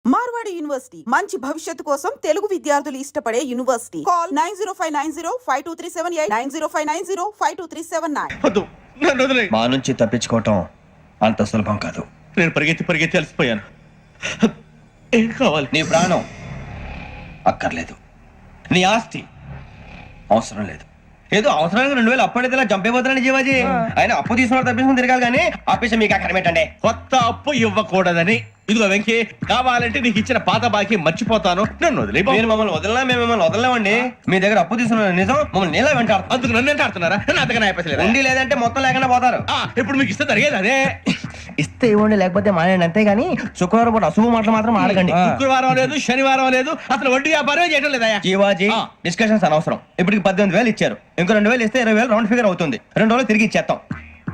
Marwadi university మంచి భవిష్యత్తు కోసం తెలుగు విద్యార్థులు ఇష్టపడే యూనివర్సిటీ. కాల్ 9059052378 9059052379. మా నుంచి తప్పించుకోవటం అంత సులభం కాదు. నేను పరిగెత్తి అలసిపోయాను. ఏం కావాలి? నీ ప్రాణం అక్కర్లేదు, నీ ఆస్తి అవసరం లేదు. ఏదో అవసరానికి 2000 అప్పటిలా చంపేపోతున్నాను జీవాజీ. ఆయన అప్పు తీసుకున్న తప్పించుకుని తిరగాలి కానీ ఆపేసి మీకు అక్కడ పెట్టండి. కొత్త అప్పు ఇవ్వకూడదని. ఇదిగో వెంకీ, కావాలంటే నీకు ఇచ్చిన పాత బాకీ మర్చిపోతాను, నన్ను వదిలే. మీరు మమ్మల్ని వదలనా? మేము మిమ్మల్ని వదలలేమండి. మీ దగ్గర అప్పు తీసుకున్న నిజం మమ్మల్ని నీలా వెంటాడు. అందుకు నన్ను ఎంత ఆడుతున్నారా? అంతగా అయిపోలేదు. ఉండి లేదంటే మొత్తం లేకుండా పోతారు. ఇప్పుడు మీకు ఇస్తే జరిగేది అదే. ఇస్తే ఇవ్వండి, లేకపోతే మానేయండి, అంతేగాని శుక్రవారం పూట అశుభ మాటలు మాత్రం ఆడకండి. శుక్రవారం లేదు, శనివారం లేదు, అసలు వడ్డీ వ్యాపారం చేయడం లేదా? జీవాజీ, డిస్కషన్స్ అనవసరం. ఇప్పటికి 18,000 ఇచ్చారు, ఇంకో 2,000 ఇస్తే 20,000 రౌండ్ ఫిగర్ అవుతుంది. 2 రోజులు తిరిగి ఇచ్చేస్తాం.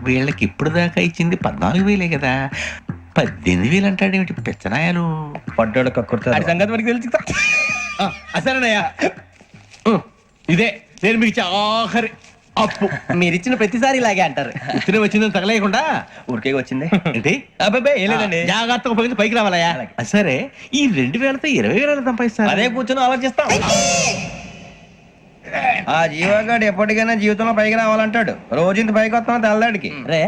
వీళ్ళకి ఇప్పుడు దాకా ఇచ్చింది 14,000 కదా, 18,000 అంటాడేమిటి పెచ్చనాయాలు? పడ్డాడు కక్కుర్తాడు. సంగతి మనకి తెలుసు. అసలేనయ్యా, ఇదే నేను మీకు ఇచ్చే ఆఖరి అప్పు. మీరు ఇచ్చిన ప్రతిసారి ఇలాగే అంటారు. ఇతనే వచ్చిందని తగలేయకుండా ఊరికే వచ్చింది ఏంటి? అబ్బాయి ఏం లేదండి. జాగ్రత్తగా ఉపయోగించి పైకి రావాలయ్యా. సరే, ఈ 2,000తో 20,000 సంపాదిస్తారు. అదే కూర్చొని ఆలోచిస్తాం. ఆ జీవగాడు ఎప్పటికైనా జీవితంలో పైకి రావాలంటాడు. రోజు ఇంత పైకి వస్తాం తెల్లడికి. రే,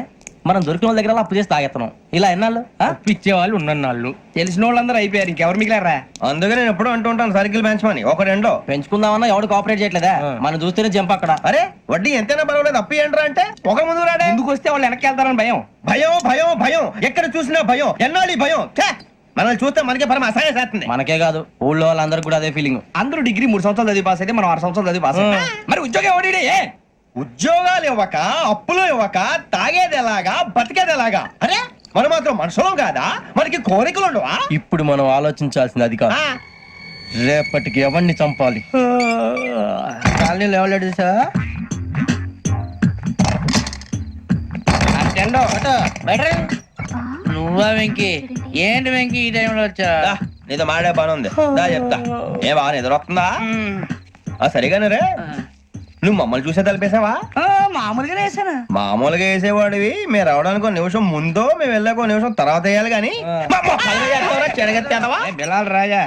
మనం దొరికిన వాళ్ళ దగ్గర అప్పు చేసి తాగెత్తనం. ఇలా ఎన్నాళ్ళు ఇచ్చే వాళ్ళు ఉన్నన్నాళ్ళు తెలిసిన వాళ్ళందరూ అయిపోయారు, ఇంకెవరు మిగిలారా? అందుకే నేను ఎప్పుడు అంటూ ఉంటాను సర్కిల్ బెంచ్ మని ఒక రెండో పెంచుకుందామన్నా ఎవడు కోఆపరేట్ చేయట్లేదా? మనం చూస్తేనే జంప్ అక్కడ. అరే వడ్డీ ఎంతైనా పర్వాలేదు, అప్పు ఏంట్రా అంటే ఒక ముందు రాడే. ముందుకు వస్తే వాళ్ళు వెనక్కి వెళ్తారని భయం. భయం భయం భయం, ఎక్కడ చూసినా భయం. ఎన్నాళ్ళు భయం? మనల్ని చూస్తే మనకే పరమ అసహాయం చేస్తుంది. మనకే కాదు, ఊళ్ళో వాళ్ళందరూ కూడా అదే ఫీలింగ్. అందరూ డిగ్రీ 3 సంవత్సరాలు చదివి పాస్ అయితే మనం 6 సంవత్సరాలు చదివి పాస్. మరి ఉద్యోగం ఎవడి? ఉద్యోగాలు ఇవ్వక, అప్పులు ఇవ్వక, తాగేది ఎలాగా, బతికేది ఎలాగా? అరే మనం మాత్రం మనుషులం కాదా? మనకి కోరికలు ఉండవా? ఇప్పుడు మనం ఆలోచించాల్సింది అది కాదు, రేపటికి ఎవరిని చంపాలి. కాలనీలో ఎవరు సార్? నువ్వా వెంకీ? ఏంటి వెంకీ ఈ టైంలో వచ్చా? నీతో మాడే పని ఉంది, దా చెప్తా. ఏ బాగా నిద్రొస్తుందా? సరిగానే రే, నువ్వు మమ్మల్ని చూసే తలిపేసావా? మామూలుగా వేసాను. మామూలుగా వేసేవాడివి. మేము రావడానికి 1 నిమిషం ముందో, మేము వెళ్ళాక 1 నిమిషం తర్వాత వేయాలి కానీ బిలాల్ రాజా,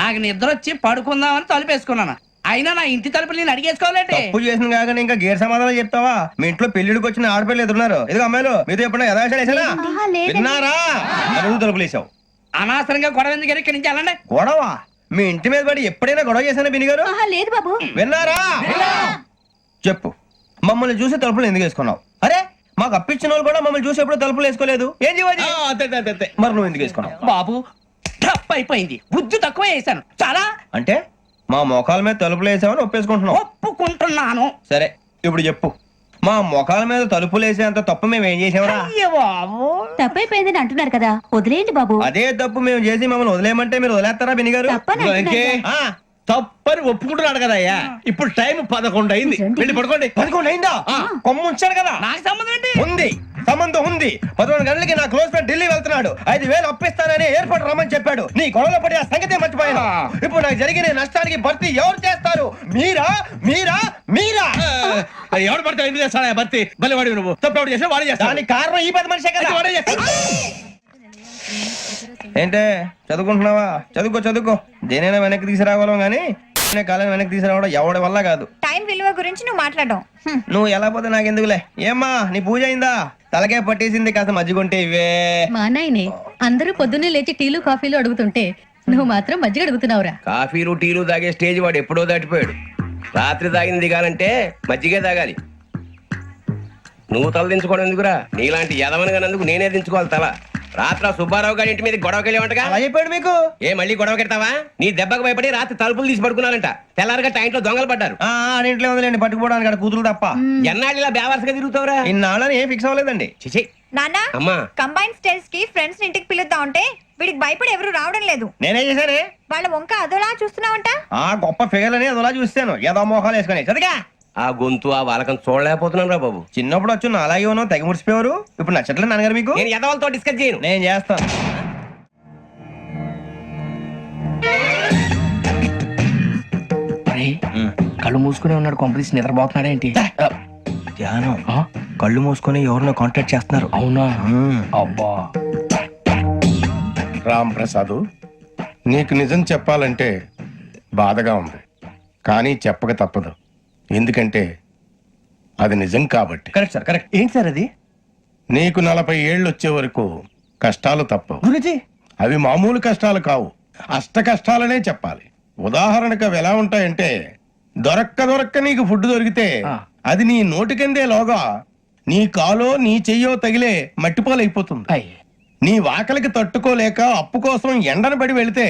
నాకు నిద్ర వచ్చి పడుకుందామని తలుపేసుకున్నాను. అయినా నా ఇంటి తలుపులు నేను అడిగేసుకోవాలంటే తప్పు చేసిన కాక ఇంకా గేర్ సమాధానం చెప్తావా? మీ ఇంట్లో పెళ్లిడికి వచ్చిన ఆడపిల్లలు ఎదురున్నారు. ఇదిగో అమ్మాయిలు, మీతో ఎప్పుడైనా యథాశాలు వేసానా? విన్నారా? తలుపులు వేసావు. అనవసరంగా గొడవ ఎందుకు? ఇక్కడి నుంచి వెళ్ళండి. గొడవ? మీ ఇంటి మీద పడి ఎప్పుడైనా గొడవ చేశానా బిని గారు? లేదు బాబు. విన్నారా? చెప్పు, మమ్మల్ని చూసి తలుపులు ఎందుకు వేసుకున్నావు? అరే మాకు అప్పించిన వాళ్ళు కూడా మమ్మల్ని చూసి ఎప్పుడు తలుపులు వేసుకోలేదు. ఏం చేయాలి? మరి నువ్వు ఎందుకు వేసుకున్నావు? బాబు టప్ అయిపోయింది, బుద్ధి తక్కువ వేసాను చాలా. అంటే మా మొఖాల మీద తలుపులు వేసామని ఒప్పేసుకుంటున్నావు? ఒప్పుకుంటున్నాను. సరే ఇప్పుడు చెప్పు, మా మొఖాల మీద తలుపులు వేసేంత తప్పు మేము ఏం చేసామరా? బాబు తప్పైపోయిందని అంటున్నారు కదా, వదిలేయండి బాబు. అదే తప్పు మేము చేసి మమ్మల్ని వదిలేయమంటే మీరు వదిలేస్తారా బిని గారు? తప్పని ఒప్పుకుంటున్నాడు కదా అయ్యా. ఇప్పుడు టైం 11 అయింది, వెళ్ళి పడుకోండి. 11 అయిందా? కొమ్ము ఉంచాడు కదా. నాకు సంబంధం ఏంటి? ఉంది, సంబంధం ఉంది. 11 గంటలకి నా క్లోజ్ ఫ్రెండ్ ఢిల్లీ వెళ్తున్నాడు. 5,000 అప్పిస్తానని ఎయిర్పోర్ట్ రమ్మని చెప్పాడు. నీ గొడవలో పడి ఆ సంగతే మర్చిపోయాను. ఇప్పుడు నాకు జరిగిన నష్టానికి భర్తీ ఎవరు చేస్తారు? మీరా మీరా మీరా? ఎవడు పడితే ఎందుకు చేస్తాడా భర్తీ? మళ్ళీ వాడి నువ్వు తప్పు ఎవడు చేసినా వాడే చేస్తా. దానికి కారణం ఈ 10 మనిషే కదా. వాడే చేస్తా. ఏంటే చదువుకుంటున్నావా? చదువుకో చదువుకో. దేనైనా వెనక్కి తీసుకురావాలం గానీ కాలం వెనక్కి తీసుకురావడం ఎవడి వల్ల కాదు. టైం విలువ గురించి నువ్వు మాట్లాడడం. నువ్వు ఎలా పోతే నాకెందుకులే. ఏమ్మా నీ పూజ అయిందా? తలకే పట్టేసింది, కాస్త మజ్జిగుంటే ఇవే. మా నాయనే అందరూ పొద్దున్నే లేచి టీలు కాఫీలు అడుగుతుంటే నువ్వు మాత్రం మజ్జిగ అడుగుతున్నావురా. కాఫీలు టీలు తాగే స్టేజ్ వాడు ఎప్పుడో దాటిపోయాడు. రాత్రి తాగింది దిగాలంటే మజ్జిగే తాగాలి. నువ్వు తల దించుకోవడం ఎందుకురా? నీలాంటి యదవనగానందుకు నేనే దించుకోవాలి తల. రాత్రి సుబ్బారావు గారి ఇంటి మీద గొడవకెళ్ళేవంటగా. అలా చెప్పాడు మీకు? ఏ మళ్ళీ గొడవ కెడతావా? నీ దెబ్బకు భయపడి రాత్రి తలుపులు తీసి పడుకున్నారంట. తెల్లారగా టైంట్లో దొంగలు పడ్డారు. ఇంట్లో ఉందిలేండి, పట్టుకుపోవడానికి అక్కడ కూతురు తప్ప. ఎన్నాళ్ళు ఇలా బేవర్స్గా తిరుగుతావురా? ఇన్నాళ్ళని ఏం ఫిక్స్ అవ్వలేదండి. చిచి నాన్న, అమ్మా, కంబైన్ స్టైల్స్ కి ఫ్రెండ్స్ ఇంటికి పిలుద్దాం అంటే వీడికి భయపడి ఎవరు రావడం లేదు. నేనేం చేశానే? వాళ్ళ వంక అదోలా చూస్తున్నావంట. గొప్ప ఫిగర్ అని అదోలా చూస్తాను. ఏదో మోహాలు వేసుకొని చదిగా ఆ గొంతు ఆ వాలకం చూడలేకపోతున్నాను రా బాబు. చిన్నప్పుడు వచ్చి నా అలాగే ఉన్నావు, తెగ ముడిచిపోయారు. ఇప్పుడు నచ్చట్లేదు నాన్నగారు మీకు? నేను యదవలతో డిస్కస్ చేయను. నేను చేస్తాను. కళ్ళు మూసుకునే ఉన్నాడు, కొంపదీసి నిద్రపోతున్నాడేంటి? ధ్యానం కళ్ళు మూసుకొని ఎవరినో కాంటాక్ట్ చేస్తున్నారు. అవునా? అబ్బా. రామ్ ప్రసాద్, నీకు నిజం చెప్పాలంటే బాధగా ఉంది, కానీ చెప్పక తప్పదు. ఎందుకంటే అది నిజం కాబట్టి. Correct sir, correct. ఏంటి సార్ అది? నీకు 40 ఏళ్ళు వచ్చే వరకు కష్టాలు తప్పవు. గురుజీ, అవి మామూలు కష్టాలు కావు, అష్ట కష్టాలనే చెప్పాలి. ఉదాహరణకు అవి ఎలా ఉంటాయంటే, దొరక్క నీకు ఫుడ్ దొరికితే అది నీ నోటికెందే లోగా నీ కాలో నీ చెయ్యో తగిలే మట్టిపాలైపోతుంది. నీ వాకలికి తట్టుకోలేక అప్పు కోసం ఎండను పడి వెళితే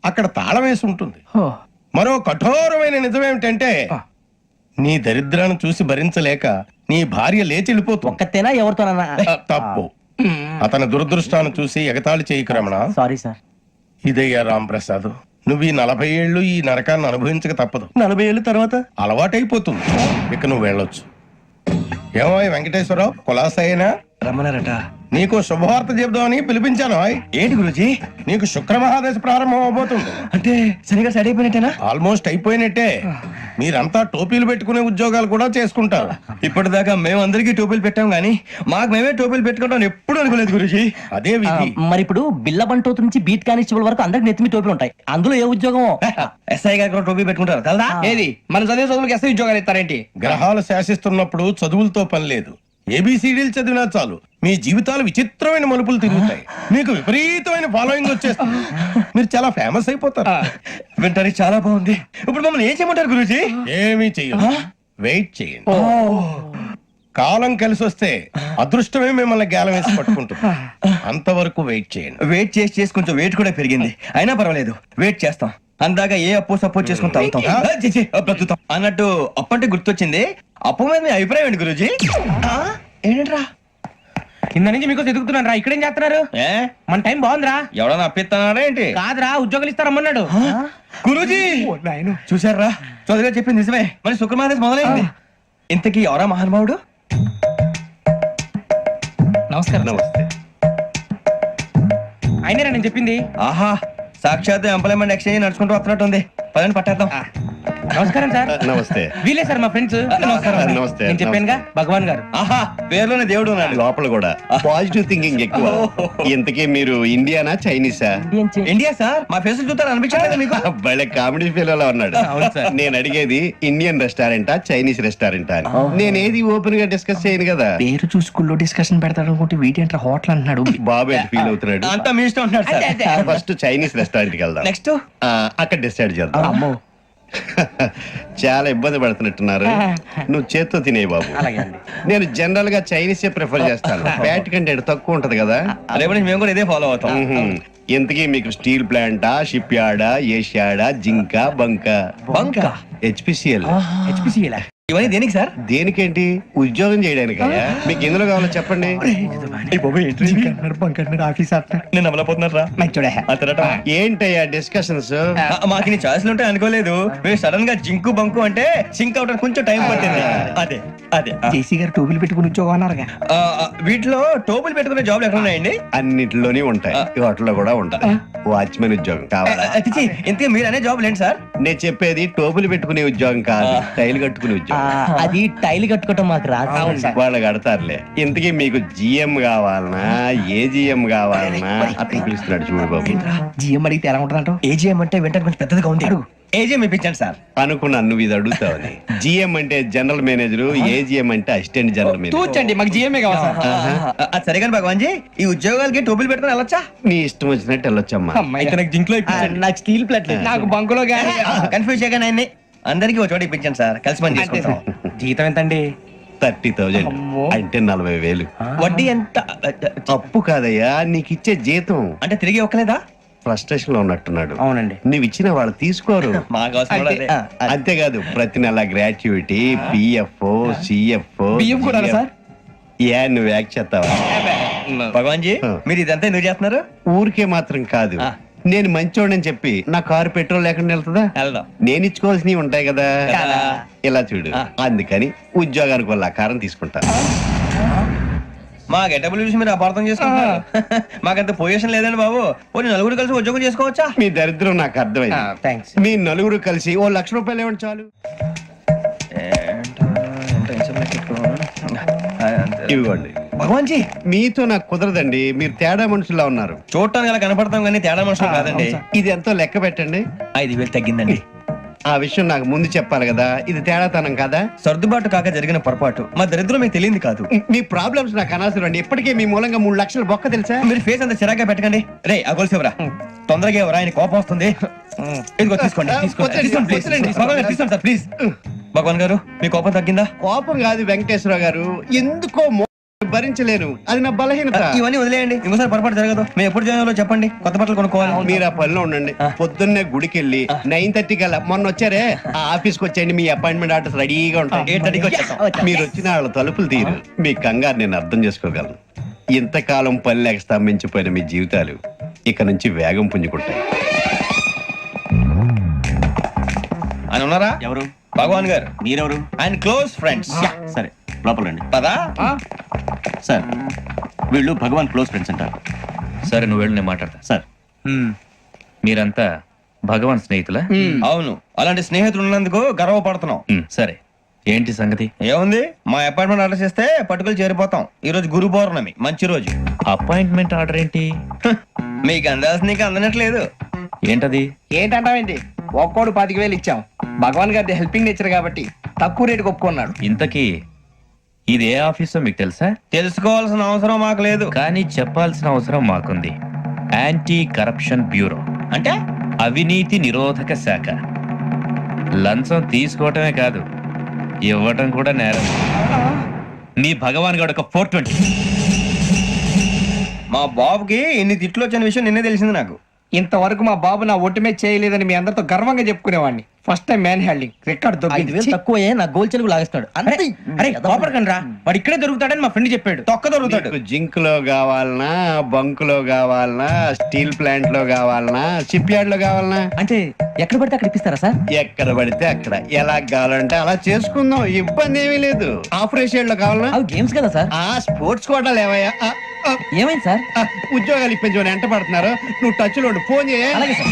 అక్కడ తాళం వేసి ఉంటుంది. మరో కఠోరమైన నిజమేమిటంటే, నీ దరిద్రాన్ని చూసి భరించలేక నీ భార్య లేచి వెళ్ళిపోతుంది. ఒక్కతేనా ఎవరితోనన్నా? తప్పు. అతని దురదృష్టాన్ని చూసి ఎగతాళి చేయకు రమణ. Sorry sir. ఇదయ్యా రాంప్రసాద్, నువ్వు ఈ 40 ఏళ్ళు ఈ నరకాన్ని అనుభవించక తప్పదు. 40 ఏళ్ళ తర్వాత అలవాటైపోతుంది. ఇక నువ్వు వెళ్ళొచ్చు. ఏమో వెంకటేశ్వరరావు, కులాసైనా రమ్మన్నారట. నీకు శుభవార్త చెబుదామని పిలిపించాను. ఏంటి గురుజీ? నీకు శుక్ర మహాదశ ప్రారంభం అవబోతుంది. అంటే సరిగా సెట్ అయిపోయినట్టేనా? ఆల్మోస్ట్ అయిపోయినట్టే. మీరంతా టోపీలు పెట్టుకునే ఉద్యోగాలు కూడా చేసుకుంటారు. ఇప్పటిదాకా మేమందరికీ టోపీలు పెట్టాం గానీ మాకు మేమే టోపీలు పెట్టుకుంటాం ఎప్పుడు అనుకోలేదు గురుజీ. అదే విధి. మరి ఇప్పుడు బిల్ల బంటోతు నుంచి బీట్ కానిస్టేబుల్ వరకు అందరికి నెత్తిమి టోపీలు ఉంటాయి. అందులో ఏ ఉద్యోగం? ఎస్ఐ గారు కూడా టోపీ పెట్టుకుంటారు తెలదా? ఏది మన చదివే చదువులకు ఎస్ఐ ఉద్యోగాలు ఇస్తారేంటి? గ్రహాలు శాసిస్తున్నప్పుడు చదువులతో పని లేదు. ఏబిసిడీలు చదివినా చాలు మీ జీవితాలు విచిత్రమైన మలుపులు తిరుగుతాయి. మీకు విపరీతమైన ఫాలోయింగ్ వచ్చేస్తుంది. మీరు చాలా ఫేమస్ అయిపోతారు. వింటానికి చాలా బాగుంది. ఇప్పుడు మమ్మల్ని ఏం చేయమంటారు గురుజీ? ఏమీ చెయ్యదు, వెయిట్ చేయండి. కాలం కలిసి వస్తే అదృష్టమే మిమ్మల్ని గేలం వేసి పట్టుకుంటుంది. అంతవరకు వెయిట్ చేయండి. వెయిట్ చేసి కొంచెం వెయిట్ కూడా పెరిగింది. అయినా పర్వాలేదు, వెయిట్ చేస్తాం. అందాక ఏ అప్పు సపోర్ట్ చేసుకుని తాగుతాం, బ్రతుకుతాం అన్నట్టు. అప్పు అంటే గుర్తొచ్చింది. అప్పు మీద మీ అభిప్రాయం ఏంటి గురుజీ? ఏంటరా కింద నుంచి మీకు ఎదుగుతున్నాను రా. ఇక్కడేం చేస్తున్నారు? మన టైం బాగుందిరా. ఎవడన్నా అప్పిస్తున్నారా ఏంటి? కాదురా, ఉద్యోగాలు ఇస్తారమ్మన్నాడు గురూజీ. చూసారా, చౌదరిగా చెప్పింది నిజమే. మరి శుక్రమాదేశ్ మొదలైంది. ఇంతకీ ఎవరా మహానుభావుడు? నమస్కారం. నమస్తే. అయినరా నేను చెప్పింది? ఆహా, సాక్షాత్ ఎంప్లాయ్మెంట్ ఎక్స్చేంజ్ నడుచుకుంటూ వస్తున్నట్టు ఉంది. పదండి పట్టేద్దాం. నమస్కారం సార్. నమస్తే. వీలే సార్ మా ఫ్రెండ్స్. నమస్కారం. నమస్తే. నేను చెప్పానుగా, భగవాన్ గారు. ఆహా, పేర్లోనే దేవుడు ఉన్నాడు. లోపల కూడా పాజిటివ్ థింకింగ్ ఎక్కువ. ఇంతకీ మీరు ఇండియానా చైనీసా? India sir. మా ఫేస్ చూస్తారు అనిపించలేదు మీకు? భలే కామెడీ ఫీల్ అలా ఉన్నాడు. నేను అడిగేది ఇండియన్ రెస్టారెంటా చైనీస్ రెస్టారెంటా అని. నేనేది ఓపెన్ గా డిస్కస్ చేయను కదా. పేరు చూసి స్కూల్లో డిస్కషన్ పెడతాడు అనుకుంటే వీటేంట్రా హోటల్ అంటున్నాడు. బాబు ఎట్ ఫీల్ అవుతున్నాడు. అంతా మీ ఇష్టం ఉంటున్నాడు సార్. ఫస్ట్ చైనీస్ రెస్టారెంట్ కి వెళ్దాం. నెక్స్ట్ అక్కడ డిసైడ్ చేద్దాం. అమ్మో, చాలా ఇబ్బంది పడుతున్నట్టున్నారు. నువ్వు చేత్తో తినే బాబు. నేను జనరల్ గా చైనీసే ప్రిఫర్ చేస్తాను. ఫ్యాట్ కంటెంట్ తక్కువ ఉంటది కదా. రేపు నుంచి మేము కూడా ఇదే ఫాలో అవుతాం. ఇంతకీ మీకు స్టీల్ ప్లాంటా, షిప్ యార్డా, ఏషియాడా, జింక, బంకా? బంకా? హెచ్పిసిఎల్. హెచ్పిసిఎల్ ఇవన్నీ దేనికి సార్? దేనికేంటి? ఉద్యోగం చేయడానికి. మీకు ఎందులో కావాలో చెప్పండి. నేను అమలపోతున్నారా? ఏంటయ్యా డిస్కషన్స్? మాకు నీ ఛాయిస్లు ఉంటాయి అనుకోలేదు. మీరు సడన్ గా జింకు బంకు అంటే సింక్ అవడానికి కొంచెం టైం పట్టింది. అదే అదే జేసీ గారు టోపీలు పెట్టుకుని ఉద్యోగం అన్నారుగా. వీటిలో టోపులు పెట్టుకునే జాబ్లు ఎక్కడ ఉన్నాయండి? అన్నిటిలోనే ఉంటాయి. వాటిలో కూడా ఉంటాయి. వాచ్మెన్ ఉద్యోగం కావాలా? ఇంతకీ మీరు అనే జాబ్ ఏంటి సార్? నేను చెప్పేది టోపులు పెట్టుకునే ఉద్యోగం కాదు, టైల్ కట్టుకునే ఉద్యోగం. అది టైల్ కట్టుకోవటం మాకు రాదు. వాళ్ళు కడతారులే. ఇంతకీ మీకు జిఎం కావాలనా, ఏజిఎం కావాలనా? అతను పిలుస్తున్నాడు చూడు బాబు. జిఎం అడిగితే ఎలా ఉంటుందంట? ఏజీఎం అంటే వెంటనే కొంచెం పెద్దదిగా ఉంది. ఏజీఎం ఇప్పించండి సార్. అనుకున్నాను నువ్వు ఇది అడుగుతావని. జిఎం అంటే జనరల్ మేనేజర్, ఏజిఎం అంటే అసిస్టెంట్ జనరల్ మేనేజర్. తూచండి, మాకు జిఎంఏ కావాలి సార్. అది సరే కానీ భగవాన్ జీ, ఈ ఉద్యోగాలకి టోపులు పెట్టుకుని వెళ్ళొచ్చా? నీ ఇష్టం వచ్చినట్టు వెళ్ళొచ్చమ్మా. అయితే నాకు జింక్ లో ఇప్పించండి. నాకు స్టీల్ ప్లేట్ నాకు బంకులో గానీ. కన్ఫ్యూజ్ చేయగానే ఆయన్ని అందరికీ ఒక చోట ఇప్పించండి సార్. కలిసి పని చేసుకుంటాం. జీతం ఎంతండి? 30,000 అంటే 40,000. వడ్డీ ఎంత? అప్పు కాదయ్యా, నీకు ఇచ్చే జీతం. అంటే తిరిగి ఒక్కలేదా? ఫ్రస్ట్రేషన్ లో ఉన్నట్టున్నాడు. అవునండి. నువ్వు ఇచ్చిన వాళ్ళు తీసుకోరు. మాకు అవసరం కూడా అదే. అంతేకాదు ప్రతి నెల గ్రాట్యుటీ, పిఎఫ్, సిఎఫ్. బియ్యం కూడా సార్? ఏ నువ్వు యాక్ చేస్తావా? భగవాన్ జీ, మీరు ఇదంతా ఎందుకు చేస్తున్నారు? ఊరికే మాత్రం కాదు. నేను మంచోడని చెప్పి నా కారు పెట్రోల్ లేకుండా వెళ్తుందా? వెళ్దాం. నేను ఇచ్చుకోవాల్సినవి ఉంటాయి కదా. ఇలా చూడు, అందుకని ఉద్యోగానికి వాళ్ళ ఆకారం తీసుకుంటా. మా గెటబుల్ చూసి మీరు అపార్థం చేసుకుంటున్నారు. మాకంత పొజిషన్ లేదండి బాబు. పోనీ నలుగురు కలిసి ఉద్యోగం చేసుకోవచ్చా? మీ దరిద్రం నాకు అర్థమైంది. థ్యాంక్స్. మీ నలుగురు కలిసి 1,00,000 రూపాయలు ఇవ్వండి చాలు. ఇవ్వండి. భగవాన్ జీ మీతో నాకు కుదరదండి, మీరు తేడా మనుషులా ఉన్నారు. చూడటానికి అలా కనపడతాం కానీ తేడా మనుషులు కాదండి. ఇది ఎంతో లెక్క పెట్టండి. 5,000 తగ్గిందండి. ఆ విషయం నాకు ముందు చెప్పాలి కదా, ఇది తేడాతనం కదా. సర్దుబాటు కాక జరిగిన పొరపాటు. మా దరిద్రం మీకు తెలియంది కాదు. మీ ప్రాబ్లమ్స్ నాకు అనవసరం అండి. ఇప్పటికే మీ మూలంగా 3 లక్షల బొక్క తెలుసా. మీరు ఫేస్ అంత చిరాగ్గా పెట్టకండి. రే ఆ గొలుసేవరా, తొందరగా ఎవరా, ఆయన కోపం వస్తుంది. ఇదిగో తీసుకోండి. తీసుకోండి ప్లీజ్. భగవాన్ గారు తీసుకోండి సార్ ప్లీజ్. భగవాన్ గారు మీ కోపం తగ్గిందా? కోపం కాదు వెంకటేశ్వర గారు, ఎందుకో భరించలేను, అది నా బలహీనత. ఇవన్నీ వదిలేయండి, ఇంకోసారి పొరపాటు జరగదు. మేము ఎప్పుడు జాయిన్ చెప్పండి, కొత్త బట్టలు కొనుక్కోవాలి. మీరు ఆ పనిలో ఉండండి. పొద్దున్నే గుడికి వెళ్ళి 9:30 కల్లా, మొన్న వచ్చారే ఆ ఆఫీస్కి వచ్చేయండి. మీ అపాయింట్మెంట్ ఆర్డర్స్ రెడీగా ఉంటాయి. 8:30కి వచ్చేస్తాం. మీరు వచ్చిన వాళ్ళ తలుపులు తీరు. మీ కంగారు నేను అర్థం చేసుకోగలను. ఇంతకాలం పని లేక స్తంభించిపోయిన మీ జీవితాలు ఇక నుంచి వేగం పుంజుకుంటాయి. ఆయన ఉన్నారా? ఎవరు? భగవాన్ గారు. మీరెవరు? ఆయన క్లోజ్ ఫ్రెండ్స్. సరే లోపల రండి. పదా సార్ వీళ్ళు భగవాన్ క్లోజ్ ఫ్రెండ్స్ అంటారు. సరే నువ్వు వెళ్ళు, నేను మాట్లాడతా. సార్ మీరంతా భగవాన్ స్నేహితులా? అవును, అలాంటి స్నేహితులు ఉన్నందుకు గర్వపడుతున్నాం. సరే ఏంటి సంగతి? ఏముంది, మా అపాయింట్మెంట్ ఆర్డర్ చేస్తే పట్టుకులు చేరిపోతాం. ఈ రోజు గురు పౌర్ణమి, మంచి రోజు. అపాయింట్మెంట్ ఆర్డర్ ఏంటి? మీకు అందాల్సిన నీకు అందనట్లేదు. ఏంటది? ఏంటంటావేంటి? ఒక్కోడు 25,000 ఇచ్చాం. భగవాన్ గారి హెల్పింగ్ నేచర్ కాబట్టి తక్కువ రేటుకి ఒప్పుకున్నాడు. ఇంతకీ ఇది ఏ ఆఫీసో మీకు తెలుసా? తెలుసుకోవాల్సిన అవసరం మాకు లేదు, కానీ చెప్పాల్సిన అవసరం మాకుంది. యాంటీ కరప్షన్ బ్యూరో, అంటే అవినీతి నిరోధక శాఖ. లంచం తీసుకోవటమే కాదు, ఇవ్వటం కూడా నేరం. మీ భగవాన్ గారు ఒక 420. మా బాబుకి ఇన్ని తిట్లు వచ్చిన విషయం నిన్నే తెలిసింది నాకు. ఇంతవరకు మా బాబు నా ఒట్టుమే చేయలేదని మీ అందరితో గర్వంగా చెప్పుకునేవాడిని. First time man handing record 5,000 తక్కువే, నా గోల్ చెలుగు లాగేస్తాడు. అరే కోపడకండి రా, వాడు ఇక్కడే దొరుకుతాడని మా ఫ్రెండ్ చెప్పాడు. తొక్క దొరుకుతాడు. మీకు జింక్ లో కావాలనా, బంక్ లో కావాలనా, స్టీల్ ప్లాంట్ లో కావాలనా, షిప్ యార్డ్ లో కావాలనా? అంటే ఎక్కడ పడితే అక్కడ ఇప్పిస్తారా సార్? ఎక్కడ పడితే అక్కడ, ఎలా కావాలంటే అలా చేసుకుందాం, ఇబ్బంది ఏమీ లేదు. ఆపరేషన్ లో కావాలనా? అవి గేమ్స్ కదా సార్. ఆ స్పోర్ట్స్ కోటా లేవయ్యా. ఏమైంది సార్? ఉద్యోగాలు ఇప్పించమని ఎంట పడుతున్నారు. నువ్వు టచ్ లో ఫోన్ చేయ. అలాగే sir.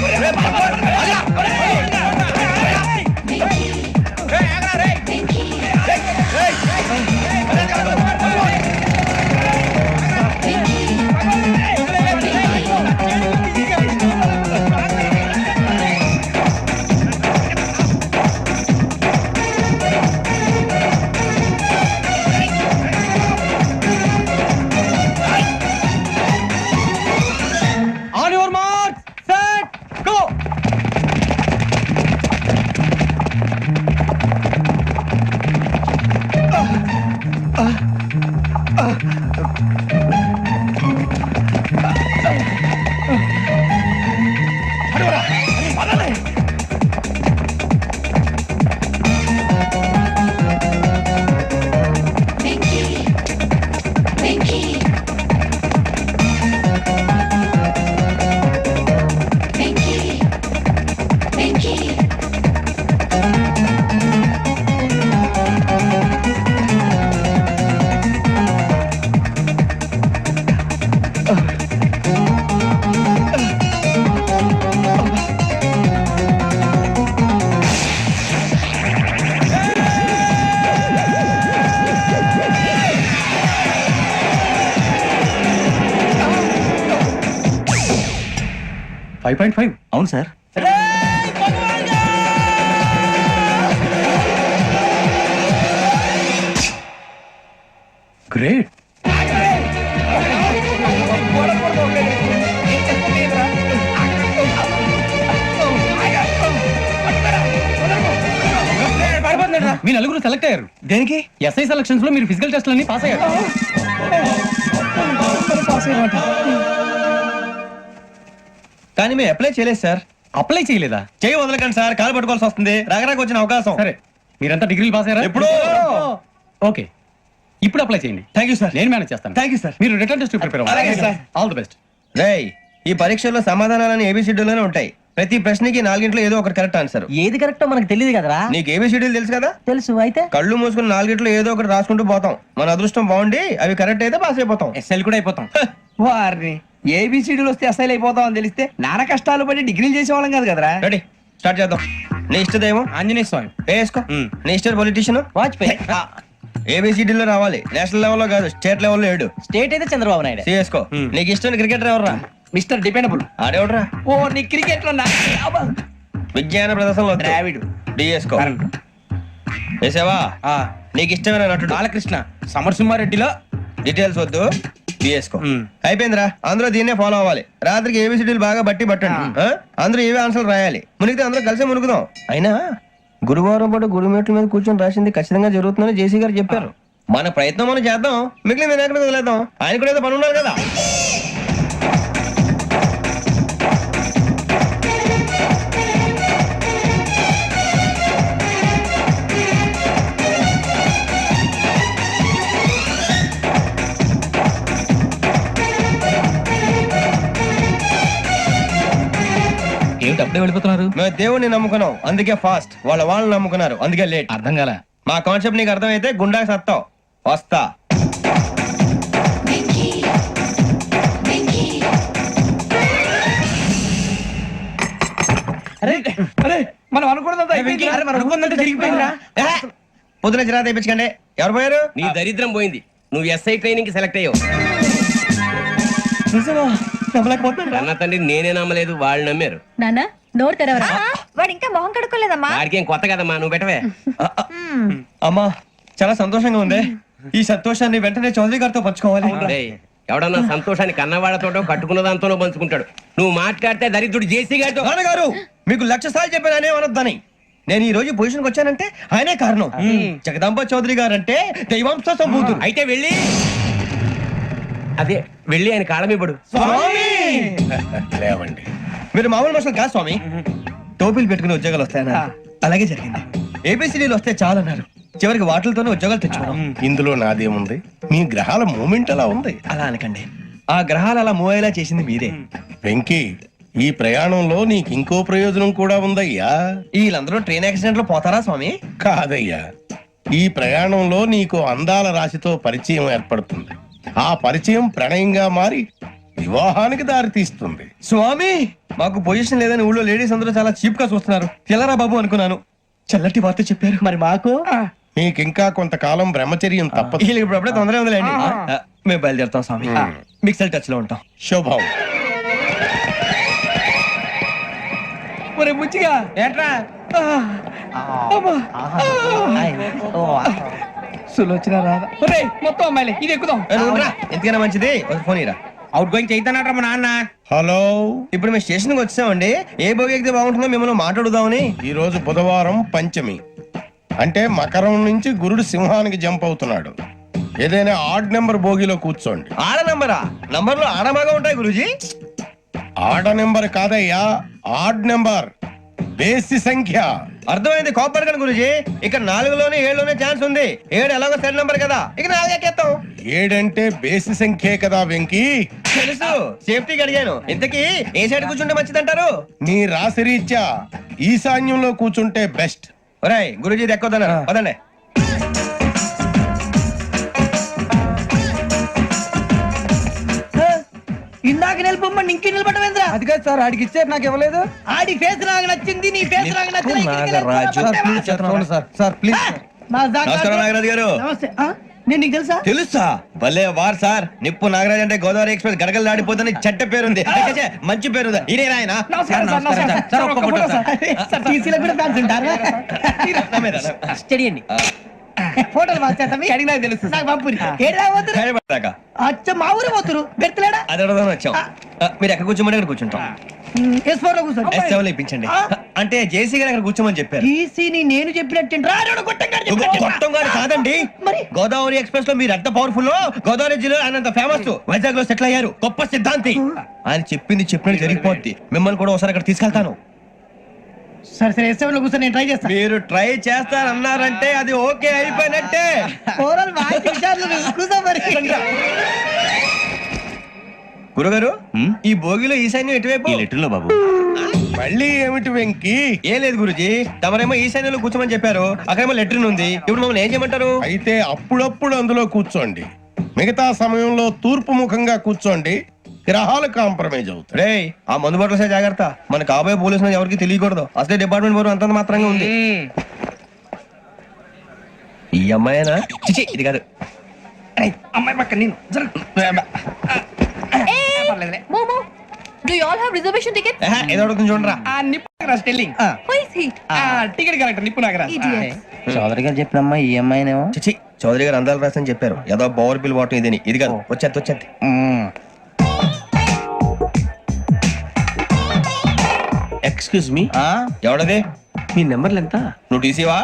On your mark, set, go. అవును సార్. గ్రేట్. మీ నలుగురు సెలెక్ట్ అయ్యారు. దేనికి? ఎస్ఐ సెలక్షన్స్ లో మీరు ఫిజికల్ టెస్ట్ అన్ని పాస్ అయ్యారు. కానీ మేము అప్లై చేయలేదు సార్. అప్లై చేయలేదా? చేయి వదలకండి సార్, కాలు పట్టుకోవాల్సి వస్తుంది. రాగరాకు వచ్చిన అవకాశం. సరే మీరంతా డిగ్రీలు పాస్ అయ్యారా? ఎప్పుడో. ఓకే, ఇప్పుడు అప్లై చేయండి. Thank you sir. నేను మేనేజ్ చేస్తాను. Thank you sir. మీరు రిటర్న్ టెస్ట్ ప్రిపేర్ అలాగే సార్. All the best. రేయ్, ఈ పరీక్షల్లో సమాధానాలని ఏబిసిడ్యూల్లోనే ఉంటాయి. ప్రతి ప్రశ్నకి 4 ఏదో ఒకటి కరెక్ట్ ఆన్సర్. ఏది కరెక్టో మనకు తెలియదు కదరా. నీకు ఏబిసిడ్యూల్ తెలుసు కదా? తెలుసు. అయితే కళ్ళు మూసుకుని 4 ఏదో ఒకటి రాసుకుంటూ పోతాం. మన అదృష్టం బాగుండి అవి కరెక్ట్ అయితే పాస్ అయిపోతాం. ఎస్ఎల్ కూడా అయిపోతాం. వారిని ఏబిసిడీలు వస్తే అసలు అయిపోతాం అని తెలిస్తే నాన్న కష్టాలు పడి డిగ్రీలు చేసేవాళ్ళం కాదు కదరా. రెడీ, స్టార్ట్ చేద్దాం. నీ ఇష్టదేమో ఆంజనేయ స్వామి. వేసుకో. నీ ఇష్ట పొలిటీషియన్ వాజ్పేయి. ఏబిసిడీలో రావాలి, నేషనల్ లెవెల్లో కాదు, స్టేట్ లెవెల్లో 7. స్టేట్ అయితే చంద్రబాబు నాయుడు. సిఎస్కో. నీకు ఇష్టం క్రికెటర్ ఎవర్రా? Mister dependable. ఆడేవడరా? ఓ నీ క్రికెట్ లో విజ్ఞాన ప్రదర్శనలో ద్రావిడు. డిఎస్కో. వేసావా? నీకు ఇష్టమైన నటుడు? బాలకృష్ణ. సమర్సింహారెడ్డిలో డీటెయిల్స్ వద్దు, బిఎస్కో. అయిపోయిందిరా, అందరూ దీన్నే ఫాలో అవ్వాలి. రాత్రికి ఏబిసిడీలు బాగా పట్టండి. అందరూ ఏవే ఆన్సర్లు రాయాలి. మునిగితే అందరూ కలిసి మునుగుదాం. అయినా గురువారం పాటు గురుమేట్ల మీద కూర్చొని రాసింది ఖచ్చితంగా జరుగుతుందని జేసీ గారు చెప్పారు. మన ప్రయత్నం మనం చేద్దాం, మిగిలిన వినాయకుడు వదిలేద్దాం. ఆయన కూడా ఏదో పని ఉన్నారు కదా. ఏమిటి అప్పుడే వెళ్ళిపోతున్నారు? మేము దేవుడిని నమ్ముకున్నాం, అందుకే ఫాస్ట్. వాళ్ళని నమ్ముకున్నారు, అందుకే లేట్. అర్థం కాల. మా కాన్సెప్ట్ నీకు అర్థమైతే గుండా సత్తావు. వస్తా. మనం అనుకున్నదంతా జరిగిపోయిందిరా. పొద్దున చిరా తెప్పించకండి. ఎవరు పోయారు? నీ దరిద్రం పోయింది. నువ్వు ఎస్ఐ ట్రైనింగ్ కి సెలెక్ట్ అయ్యావు. అన్న తండ్రి నేనే నమ్మలేదు, వాళ్ళు నమ్మారు. నాన్న నోరు తెరవరా. వాడు ఇంకా మొహం కడుక్కోలేదమ్మా. వాడికి ఏం కొత్త కదమ్మా, నువ్వు పెట్టవే. అమ్మా చాలా సంతోషంగా ఉంది. ఈ సంతోషాన్ని వెంటనే చౌదరి గారితో పంచుకోవాలి. డేయ్, ఎవడన్నా సంతోషాన్ని కన్నవాళ్లతోటో కట్టుకున్న దాంతోనో పంచుకుంటాడు. నువ్వు మాట్లాడితే దరిద్రుడు జేసీ గారితో. నాన్నగారు మీకు 1,00,000 సార్లు చెప్పాననే అనొద్దని. నేను ఈ రోజు పొజిషన్కి వచ్చానంటే ఆయనే కారణం. జగదాంబ చౌదరి గారు అంటే దైవాంశ సంభూతుడు. అయితే వెళ్ళి అదే వెళ్ళి ఆయన కాళ్ళమివ్వడు. లేవండి. మీరు మామూలు మనుషులు కాదు స్వామి. టోపీలు పెట్టుకుని ఉద్యోగాలు వస్తాయన్నారు, అలాగే జరిగింది. ఏబిసిడీలు వస్తే చాలన్నారు, చివరికి వాటిలతోనే ఉద్యోగాలు తెచ్చుకున్నాం. ఇందులో నాదేముంది? మీ గ్రహాల మూమెంట్ అలా ఉంది. అలా అనకండి, ఆ గ్రహాలు అలా మూవ్ అయ్యేలా చేసింది మీరే. వెంకీ, ఈ ప్రయాణంలో నీకు ఇంకో ప్రయోజనం కూడా ఉందయ్యా. వీళ్ళందరూ ట్రైన్ యాక్సిడెంట్ లో పోతారా స్వామి? కాదయ్యా, ఈ ప్రయాణంలో నీకు అందాల రాశితో పరిచయం ఏర్పడుతుంది. ఆ పరిచయం ప్రణయంగా మారి వివాహానికి దారితీస్తుంది. స్వామి మాకు పొజిషన్ లేదని ఊళ్ళో లేడీస్ అందరూ చాలా చీప్ గా చూస్తున్నారు. తెల్లరా బాబు అనుకున్నాను, చల్లటి వార్త చెప్పారు. మరి మాకు నీకింకా కొంతకాలం బ్రహ్మచర్యం తప్పదు. వీళ్ళకి ఇప్పుడు అప్పుడే తొందరగా ఉందిలేండి. మేము బయలుదేరుతాం స్వామి, మిక్సెల్ టచ్ లో ఉంటాం. శుభం. ముచ్చిగా ఏట్రా సులోచన రాదా? మొత్తం అమ్మాయిలే, ఇది ఎక్కుదాం. ఎందుకైనా మంచిది ఫోన్ ఇరా. అవుట్ గోయింగ్ చేద్దానట్రా మా నాన్న. హలో, ఇప్పుడు మేము స్టేషన్కి వచ్చామండి. ఏ బోగి ఎక్కితే బాగుంటుందో మిమ్మల్ని మాట్లాడుదామని. ఈ రోజు బుధవారం పంచమి, అంటే మకరం నుంచి గురుడు సింహానికి జంప్ అవుతున్నాడు. ఏదైనా ఆడ్ నెంబర్ బోగిలో కూర్చోండి. ఆడ నంబరా? నంబర్లు ఆడమాగా ఉంటాయి గురూజీ. ఆడ నెంబర్ కాదయ్యా, ఆడ్ నెంబర్, బేసి సంఖ్య. అర్థమైంది, కాపర్ కానీ గురూజీ. ఇక్కడ 4లోనే 7లోనే ఛాన్స్ ఉంది. 7 ఎలాగో సెల్ నంబర్ కదా, ఇక 4 ఎక్కేస్తాం. 7 అంటే బేసి సంఖ్యే కదా వెంకీ. తెలుసు, సేఫ్టీకి అడిగాను. ఇంతకీ ఏ సైడ్ కూర్చుంటే మంచిదంటారు? నీ రాశి రీత్యా ఈశాన్యంలో కూర్చుంటే బెస్ట్. ఒరాయ్ గురూజీ దెక్కొద్దన్నారు, పదండి. ఇందాక నిలబొమ్మని ఇంకే నిలబడమేంద్రా? అది కాదు సార్, ఆడికి ఇచ్చారు, నాకు ఇవ్వలేదు. ఆడి ఫేస్ నాకు నచ్చింది, నీ ఫేస్ నాకు నచ్చింది. Sir please. నమస్కారం నాగరాజు గారు. నమస్తే. నేను నీకు తెలుసా? తెలుసా? భలే వార్ సార్. నిప్పు నాగరాజ్ అంటే గోదావరి ఎక్స్ప్రెస్ గడగలు దాడిపోతుంది చెడ్డ పేరుంది. మంచి పేరు ఇదే ఆయన. టీసీలో కూడా ఫ్యాన్స్ ఉంటారా? స్టడీ అండి. ఫోటోలు మార్చేస్తాం. నాకు తెలుసు. నాకు పంపురి. ఏడా పోతురు? అచ్చ మా ఊరు పోతురు. బెర్తలేడా? అది అడగదాం వచ్చాం. మీరు ఎక్కడ కూర్చోమని అక్కడ కూర్చుంటాం. S4 లో కూర్చోండి. S7 ఇప్పించండి. అంటే జేసీ గారు అక్కడ కూర్చోమని చెప్పారు. టీసీని నేను చెప్పినట్టు గొప్పం గారు కాదండి, గోదావరి ఎక్స్ప్రెస్ లో మీరు ఎంత పవర్ఫుల్, గోదావరి జిల్లా ఆయన ఫేమస్, వైజాగ్ లో సెటిల్ అయ్యారు, గొప్ప సిద్ధాంతి. ఆయన చెప్పింది చెప్పినట్టు జరిగిపోద్ది. మిమ్మల్ని కూడా ఒకసారి అక్కడ తీసుకెళ్తాను. సరే సరే, S7 లో కూర్చొని నేను ట్రై చేస్తాను. మీరు ట్రై చేస్తారన్నారంటే అది ఓకే అయిపోయినట్టే. గురుగారు, ఈ భోగిలో ఈశాన్యం ఎటువైపు? ఈ లెటర్లో బాబు. మళ్ళీ ఏమిటి వెంకీ? ఏం లేదు గురుజీ, తమరేమో ఈశాన్యంలో కూర్చోమని చెప్పారు, అక్కడేమో లెటర్ ఉంది. ఇప్పుడు మమ్మల్ని ఏం చేయమంటారు? అయితే అప్పుడప్పుడు అందులో కూర్చోండి, మిగతా సమయంలో తూర్పు ముఖంగా కూర్చోండి. గ్రహాలు కాంప్రమైజ్ అవుతాయి. రే, ఆ మందు బట్టలసే జాగ్రత్త. మన కాబోయే పోలీసులు ఎవరికి తెలియకూడదు. అసలే డిపార్ట్మెంట్ బోరు అంతంత మాత్రంగా ఉంది. ఈ అమ్మాయినా చిచి ఇది కాదు. అమ్మాయి పక్క నేను పర్లేదులే. మోమో do you all have reservation ticket? ఏదో అడుగుతుంది చూడరా. ఆ నిప్పు Nagaraj telling who is he? Ticket collector నిప్పు నాగరాజ్. చౌదరి గారు చెప్పినమ్మా ఈ అమ్మాయినేమో. చిచి చౌదరి గారు అందాలు రాసని చెప్పారు. ఏదో బోర్ బిల్ వాటం ఇదని. ఇది కాదు. వచ్చేది ఎక్స్క్యూజ్ మీ, ఎవడది? మీ నెంబర్లు ఎంత? నువ్వు టీసీవా?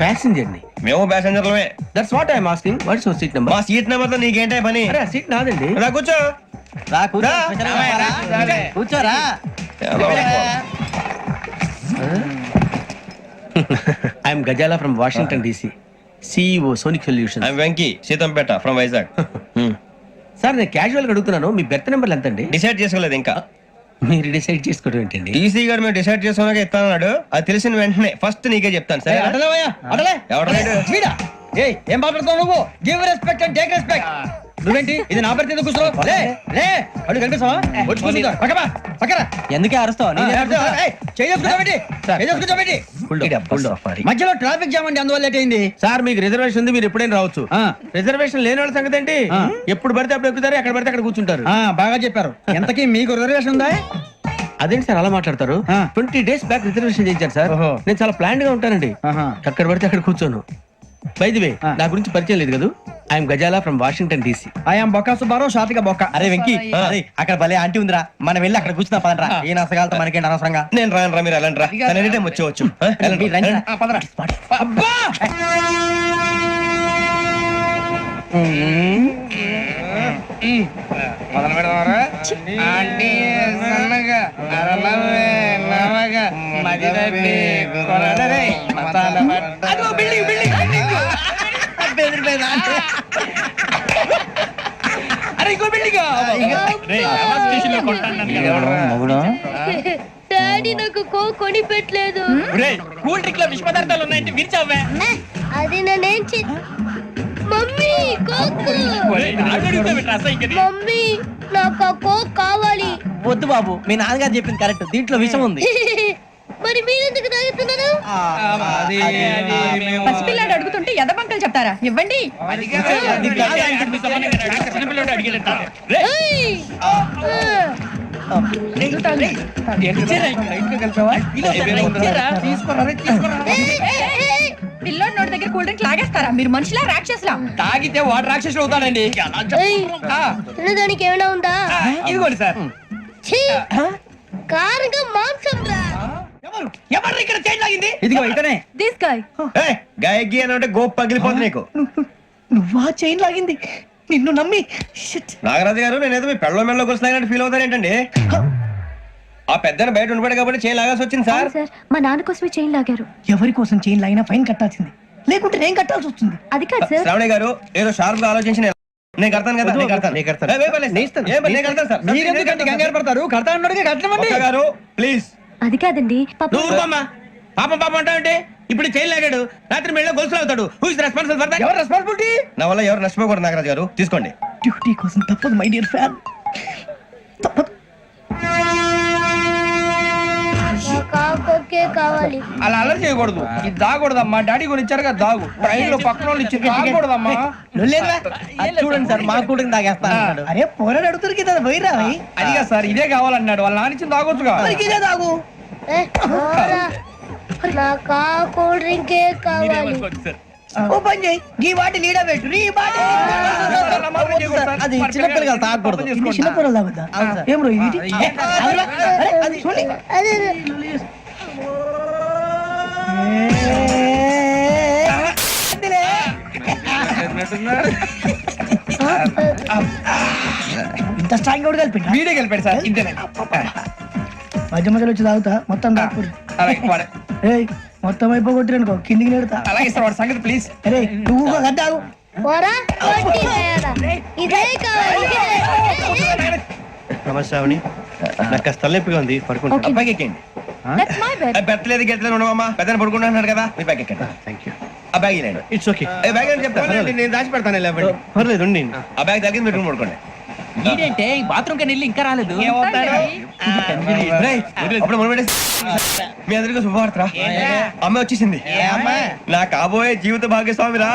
ప్యాసింజర్ ని. మేము ప్యాసెంజర్లమే. That's what I'm asking. What's your seat number? మా సీట్ నెంబర్ తో నీకేంటే పని? అరే సీట్ నాదండి. రా కూర్చో. కూర్చోరా. I'm Ghazala from Washington DC, CEO Sonic Solution. I'm Venky Seethampeta from Vizag. Sir నేను క్యాజువల్ గా అడుగుతున్నాను, మీ బెర్త్ నెంబర్లు ఎంత అండి? డిసైడ్ చేసుకోలేదు ఇంకా. మీరు డిసైడ్ చేసుకోవడం ఏంటండి? టీసీ గారు మేము డిసైడ్ చేసుకున్నాక ఇస్తానన్నాడు. అది తెలిసిన వెంటనే ఫస్ట్ నీకే చెప్తాను. సరే ఏం మాట్లాడుతావు నువ్వు? Give respect and take respect. నువ్వేంటి ఇది నా పరిస్థితి ఎందుకు కూర్చున్నావు? లే లే అడుగు కనిపిస్తావా? వచ్చి కూర్చుంటా. పక్కమా పక్కరా. ఎందుకే అరుస్తావు? మధ్యలో ట్రాఫిక్ జామ్ అండి, అందువల్ల లేట్ అయింది. సార్ మీకు రిజర్వేషన్ ఉంది, మీరు ఎప్పుడైనా రావచ్చు. రిజర్వేషన్ లేని వాళ్ళ సంగతి ఏంటి? ఎప్పుడు పడితే అప్పుడు ఎక్కుతారు, ఎక్కడ పడితే అక్కడ కూర్చుంటారు. బాగా చెప్పారు. ఎంతకీ మీకు రిజర్వేషన్ ఉందా? అదేంటి సార్ అలా మాట్లాడతారు? 20 days బ్యాక్ రిజర్వేషన్ చేయించారు సార్. నేను చాలా ప్లాన్డ్ గా ఉంటానండి. అక్కడ పడితే అక్కడ కూర్చోను. బై ది వే నా గురించి పరిచయం లేదు కదా. I'm Ghazala from Washington DC. I'm Bokka Subbarao, షాతిక బొక్క. అరే వెంకీ, అరే అక్కడ భలే ఆంటీ ఉందిరా, మనం వెళ్ళి అక్కడ కూర్చున్నా పదరా. ఏ నసగాలతో మనకేంటి అనవసరంగా. నేను రాను రా, మీరు వెళ్ళండి రా. ఎనీ టైం వచ్చేవచ్చు. అబ్బా మొదలు పెడదామరా? ఆంటీ సన్నగా అరలవే నవగా మదిరపి కొరడరే మసాల పట్ట. అదో బిల్డింగ్ బిల్డింగ్ బిల్డింగ్. అరే ఇంకో బిల్డింగ్. డాడీ నాకు కో కొని పెట్టలేదు. కూల్ డ్రింక్ లో విష పదార్థాలు ఉన్నాయంటే విరిచావే. అది నేనేం మమ్మీ కోక్. మమ్మీ నాకు ఆ కోక్ కావాలి. వద్దు బాబు, మీ నాన్నగారు చెప్పింది కరెక్ట్, దీంట్లో విషయం ఉంది. మరి మీరెందుకు తాగుతున్నారు? పసిపిల్లాడు అడుగుతుంటే ఎదబంకలు చెప్తారా? ఇవ్వండి. పిల్లోడి నోటి దగ్గర కూల్ డ్రింక్ లాగేస్తారా? మీరు మనుషులా రాక్షసులా? తాగితే వాడు రాక్షసుడు అవుతాడండి. తినడానికి ఏమైనా ఉందా? ఇదిగోండి సార్. కారంగా మాంసం రా. ఎవరు ఇక్కడ చైన్ లాగింది? ఇదిగో ఇతనే. This guy. గాయకి అని అంటే గోప్ పగిలిపోతుంది నీకు. నువ్వా చైన్ లాగింది? నిన్ను నమ్మి. నాగరాజు గారు, నేనేదో మీ పెళ్ళ మెళ్ళ గురిసిలాగినట్టు ఫీల్ అవుతారు ఏంటండి? ఆ పెద్ద బయట ఉండిపోయాడు కాబట్టి చేయి లాగాల్సి వచ్చింది సార్. మా నాన్న కోసమే చైన్ లాగారు. ఎవరి కోసం చైన్ లాగినా ఫైన్ కట్టాల్సింది, లేకుంటే నేను కట్టాల్సి వస్తుంది. అది కాదు సార్. శ్రావణి గారు ఏదో షార్ప్ గా ఆలోచించి నేను కడతాను కదా. నేను కడతాను. మీరెందుకంటే కంగారు పడతారు? కడతా అన్నాడుగా కట్టమండి గారు ప్లీజ్. అది కాదండి. పాపం పాపం అంటావంటే ఇప్పుడు చైన్ లాగాడు, రాత్రి మెళ్ళ గొలుసులు అవుతాడు. Who is responsible for that? ఎవరు రెస్పాన్సిబిలిటీ? నా వల్ల ఎవరు నష్టపోకూడదు నాగరాజు గారు, తీసుకోండి. డ్యూటీ కోసం తప్పదు మై డియర్ ఫ్యాన్, తప్పదు. కావాలి. అలా అలర్ చేయకూడదు. ఇది దాగకూడదమ్మా. డాడీ కొని ఇచ్చారు కదా దాగు. ట్రైన్ లో పక్కన వాళ్ళు ఇచ్చి దాగకూడదమ్మా. చూడండి సార్, మా కూడా తాగేస్తాను. అరే పోరాడు అడుగుతారు కదా, పోయిరా. అదిగా సార్, ఇదే కావాలన్నాడు. వాళ్ళ నాన్న ఇచ్చింది తాగొచ్చుగా. ఇదే తాగు. నాకు కూల్ డ్రింకే కావాలి. ఓ పని చేయి, ఈ బాటి లీడ పెట్టు. అది చిన్నపిల్లలు తాగకూడదు, చిన్నపిల్లలు తాగుతా. ఏం రో ఇది? ఇంత స్ట్రాంగ్ కూడా కలిపి వీడే కలిపాడు సార్. ఇంతేనే. మధ్య మధ్యలో వచ్చి తాగుతా, మొత్తం తాగు. మొత్తం అయిపోగొట్టిరనుకో కిందికి నేడుతా. అలాగే సార్, వాడి సంగతి ప్లీజ్. అరే నువ్వు కట్టావు. నమస్తే శ్రావణి, నాకు కాస్త తలెప్పిగా ఉంది, పడుకుంటా. పైకి ఎక్కండి. పెట్టలేదు గెట్టలేదు ఉండవమ్మా, పెద్దని పడుకుంటున్నాడు కదా, మీ బ్యాగ్ ఎక్కండి. Thank you. ఆ బ్యాగ్ ఇలాండి. It's okay. బ్యాగ్ అని చెప్తాను, నేను దాచి పెడతాను. పర్లేదు, ఆ బ్యాగ్ తగ్గింది, మీరు పడుకోండి. ఏంటంటే బాత్రూమ్ కని వెళ్ళి ఇంకా రాలేదు రేయ్, అప్పుడు మొదలుపెట్టేసి. మీ అందరికీ శుభవార్తరా అమ్మ వచ్చేసింది నా కాబోయే జీవిత భాగ్యస్వామిరా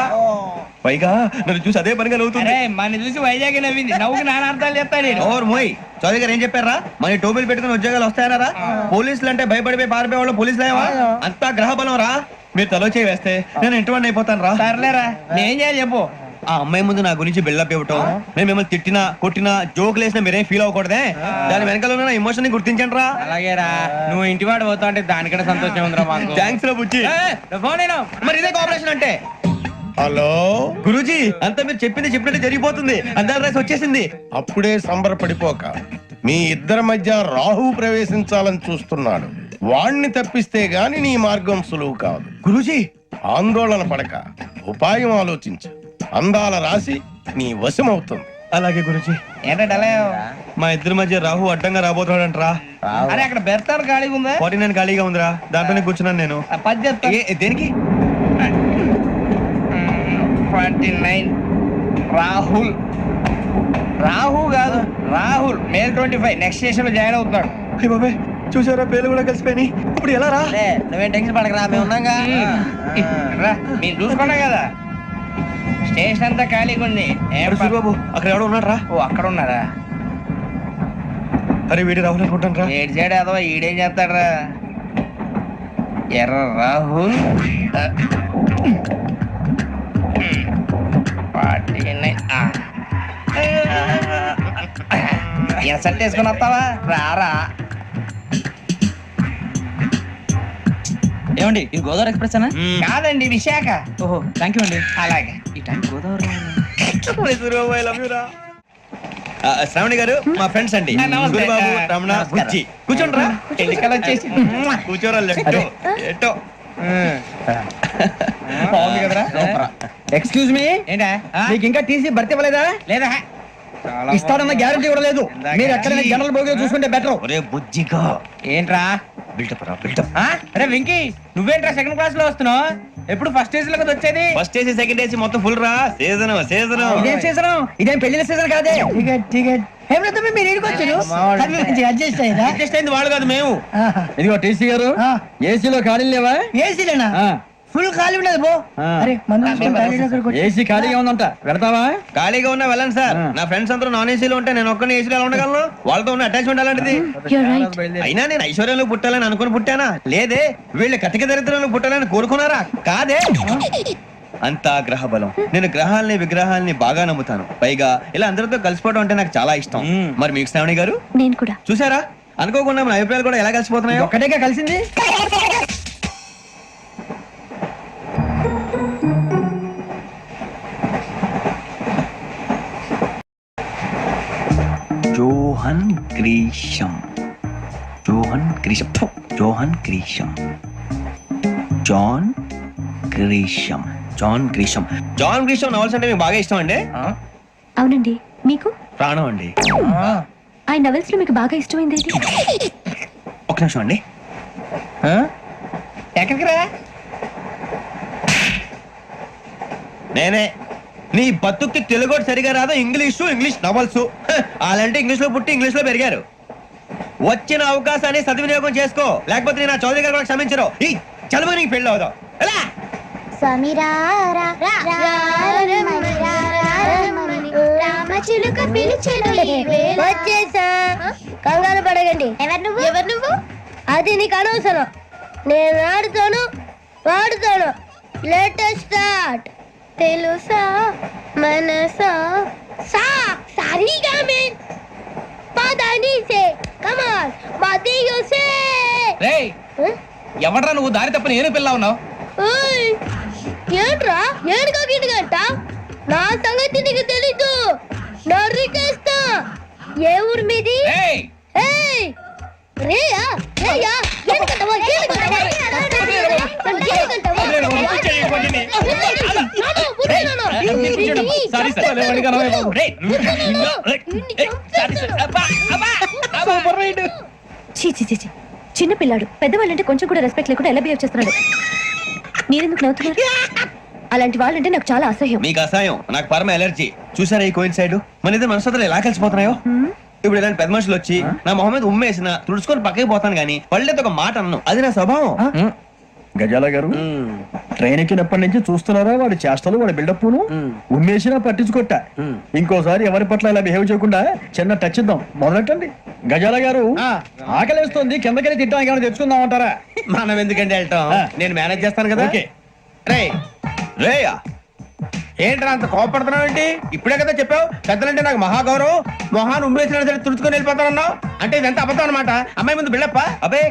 పైగా నన్ను చూసి అదే పనిగా నవ్వుతుంది మన చూసి వైజాగ్ నవ్వింది నవ్వుకి నాన్న అర్థాలు చెప్తాడు ఓర్ మోయ్ చౌదరి గారు ఏం చెప్పారా మన టోబీలు పెట్టుకుని ఉద్యోగాలు వస్తాయనరా పోలీసులు అంటే భయపడిపోయి పారిపోయే వాళ్ళు పోలీసులేవా అంతా గ్రహ బలం రా మీరు తలో చేయి వేస్తే నేను ఇంటివాడిని అయిపోతాను రా సర్లేరా నేం చేయాలి చెప్పు ఆ అమ్మాయి ముందు నా గురించి బిల్డప్ ఇవ్వటం నేను మిమ్మల్ని తిట్టినా కొట్టినా జోకులు వేసినా మీరేం ఫీల్ అవ్వకూడదే దాని వెనకాల ఉన్న ఎమోషన్ ని గుర్తించండి రా అలాగేరా నువ్వు ఇంటి వాడు పోతా అంటే దానికంటే సంతోషం ఉందిరా మాకు థ్యాంక్స్ రా బుజ్జి ఫోన్ అయినా మరి ఇదే కోఆపరేషన్ అంటే హలో, గురూజీ అంతా మీరు చెప్పింది చెప్పినట్టు జరిగిపోతుంది అందాల రైస్ వచ్చేసింది అప్పుడే సంబరపడిపోక మీ ఇద్దరి మధ్య రాహు ప్రవేశించాలని చూస్తున్నాడు. వాణ్ణి తప్పిస్తే గాని నీ మార్గం సులువు కాదు. గురూజీ ఆందోళన పడక ఉపాయం ఆలోచించు. అందాల రాశి నీ వశమవుతుంది. అలాగే గురూజీ ఏంటంటే మా ఇద్దరి మధ్య రాహు అడ్డంగా రాబోతున్నాడంట్రా అరే అక్కడ బెర్తాను ఖాళీగా ఉందా 49 ఖాళీగా ఉందిరా దాంట్లోనే కూర్చున్నాను నేను పది చెప్తా దేనికి 29 రాహుల్ రాహు కాదు రాహుల్ మే 25 నెక్స్ట్ స్టేషన్ లో జాయిన్ అవుతున్నాడు అయ్య బాబాయ్ చూసారా పేర్లు కూడా కలిసిపోయినాయి ఇప్పుడు ఎలా రా నువ్వేం టెన్షన్ పడకరా మేము ఉన్నాగా మీరు చూసుకున్నా కదా స్టేషన్ అంతా ఖాళీగా ఉంది బాబు అక్కడ ఎవడో ఉన్నాడు రా ఓ అక్కడ ఉన్నారా అరే వీడి రాహుల్ అనుకుంటాను రా ఏడు సైడ్ అదో ఈడేం చేస్తాడరా ఎర్ర రాహుల్ 49 ఇన్సర్ట్ వేసుకుని వస్తావా రారా ఏమండి ఇది గోదావరి ఎక్స్ప్రెస్ అనా కాదండి విశాఖ ఓహో థ్యాంక్ యూ అండి అలాగే ఈ టైం గోదావరి శ్రావణి గారు మా ఫ్రెండ్స్ అండి నమస్తే. గురుబాబు రమణ బుజ్జి కూర్చోండి రా ఎన్నికలు వచ్చేసి కూర్చోరా లెఫ్ట్ ఎటో బాగుంది కదరా ఎక్స్క్యూజ్ మీ ఏంటా మీకు ఇంకా టీసీ భర్తీ ఇవ్వలేదా లేదా ఇస్తాడన్న గ్యారంటీ కూడా లేదు. మీరు ఎక్కడైనా జనరల్ బోగిలో చూసుకుంటే బెటర్. ఒరే బుజ్జిగా ఏంట్రా బిల్డప్ రా బిల్డప్ అరే వెంకీ నువ్వేంట్రా సెకండ్ క్లాస్ లో వస్తున్నావు ఎప్పుడు ఫస్ట్ ఏజ్ లో కదా వచ్చేది ఫస్ట్ ఏసీ సెకండ్ ఏసీ మొత్తం ఫుల్ రా సీజన్ సీజన్ ఇదేం సీజన్, ఇదేం పెళ్లిన సీజన్ కాదే. టికెట్ టికెట్ ఏమిటో మీరు ఇడికొచ్చారు అడ్జస్ట్ అయ్యారా? అడ్జస్ట్ అయింది వాళ్ళు కాదు మేము ఇదిగో టీసీ గారు ఏసీలో ఖాళీలు లేవా ఏసీలేనా? ఆ. ఫుల్ ఖాళీ ఉండదు బో. అరే ఏసీ ఖాళీగా ఉందంట వెళ్తావా ఖాళీగా ఉన్నా వెళ్ళండి సార్ నా ఫ్రెండ్స్ అందరూ నాన్ ఏసీలో ఉంటే నేను ఒక్కనే ఏసీలో ఎలా ఉండగలను వాళ్ళతో ఉన్న అటాచ్మెంట్ అలాంటిది అయినా నేను ఐశ్వర్యంలో పుట్టాలని అనుకుని పుట్టానా లేదే వీళ్ళు కటిక దరిద్రంలో పుట్టాలని కోరుకున్నారా కాదే అంతా గ్రహ బలం నేను గ్రహాలని విగ్రహాలని బాగా నమ్ముతాను పైగా ఇలా అందరితో కలిసిపోవడం అంటే నాకు చాలా ఇష్టం మరి మీకు శ్రావణి గారు నేను కూడా చూసారా అనుకోకుండా మన అభిప్రాయాలు కూడా ఎలా కలిసిపోతున్నాయో ఒక్కటేగా కలిసింది. Johan Grisham Johan Grisham Johan Grisham John Grisham John Grisham John Grisham novels అంటే మీకు బాగా ఇష్టం అండి అవునండి మీకు ప్రాణం అండి ఆయన నవెల్స్ లో మీకు బాగా ఇష్టమైంది ఏది? ఒక నిమిషం అండి ఎక్కడికి రా నేనే నీ బతుక్కి తెలుగు సరిగా రాదు ఇంగ్లీష్ నవల్స్ అలాంటి ఇంగ్లీష్ లో పుట్టి ఇంగ్లీష్ లో పెరిగారు వచ్చిన అవకాశాన్ని సద్వినియోగం చేసుకో లేకపోతే నేను చౌదరి గారు కూడా క్షమించరు ఈ చదువు నీకు పెళ్ళి అవుదాం ఎలా వచ్చేసా కంగారు పడగండి. ఎవరు నువ్వు అది నీకు అనవసరం. నేను ఆడుతాను వాడుతాను. లేటెస్ట్ స్టార్ట్ తెలుసా మనసా సా సారీగా మే పదని సే కమాన్ మదియో సే రేయ్ ఎవడ్రా నువ్వు దారి తప్ప నేను పిల్ల ఉన్నావు ఓయ్ ఏంట్రా ఏడుగా గిడుగంట నా సంగతి నీకు తెలీదు నరికేస్తా ఏ ఊరు మీది ఏయ్ ఏయ్ రేయా రేయా ఏడుగంటవా ఏడుగంటవా సారీ సార్ చీ చీ చీ చీ. చిన్న పిల్లాడు పెద్దవాళ్ళంటే కొంచెం కూడా రెస్పెక్ట్ లేకుండా ఎలా బిహేవ్ చేస్తున్నాడు. మీరెందుకు నవ్వుతున్నారు? అలాంటి వాళ్ళంటే నాకు చాలా అసహ్యం. మీకు అసహాయం, నాకు పరమ ఎలర్జీ. చూసారా ఈ కోయిన్ సైడ్ మన ఇద్దరు మనసులో ఎలా కలిసిపోతున్నాయో. ఇప్పుడు ఇలాంటి పెద్ద మనుషులు వచ్చి నా మొహం మీద ఉమ్మేసిన తుడుచుకొని పక్కకి పోతాను కానీ వాళ్ళతో ఒక మాట అన్నాను, అది నా స్వభావం. గజాల గారు ట్రైన్ ఎక్కినప్పటి నుంచి చూస్తున్నారా వాడి చేష్టలు వాడి బిల్డప్ ఉమ్మేసినా పట్టించుకోట. ఇంకోసారి ఎవరి పట్ల ఇలా బిహేవ్ చేయకుండా చిన్న టచ్ ఇద్దాం, మొదలెట్టండి. గజాల గారు ఆకలేస్తోంది, కిందకెళ్ళి తిట్టడానికి ఏమైనా తెచ్చుకుందాం అంటారా? మనం ఎందుకంటే వెళ్తాం, నేను మేనేజ్ చేస్తాను కదా. ఓకే. రే రేయా ఏంట్రా అంత కోపడుతున్నావు ఏంటి? ఇప్పుడే కదా చెప్పావు పెద్దలంటే నాకు మహాగౌరవం, మొహాన్ని ఉమ్మేసిన సరే తుడుచుకొని వెళ్ళిపోతానన్నావు. అంటే ఇదంతా అబద్ధం అనమాట. అమ్మాయి ముందు బిళ్ళప్ప. అబే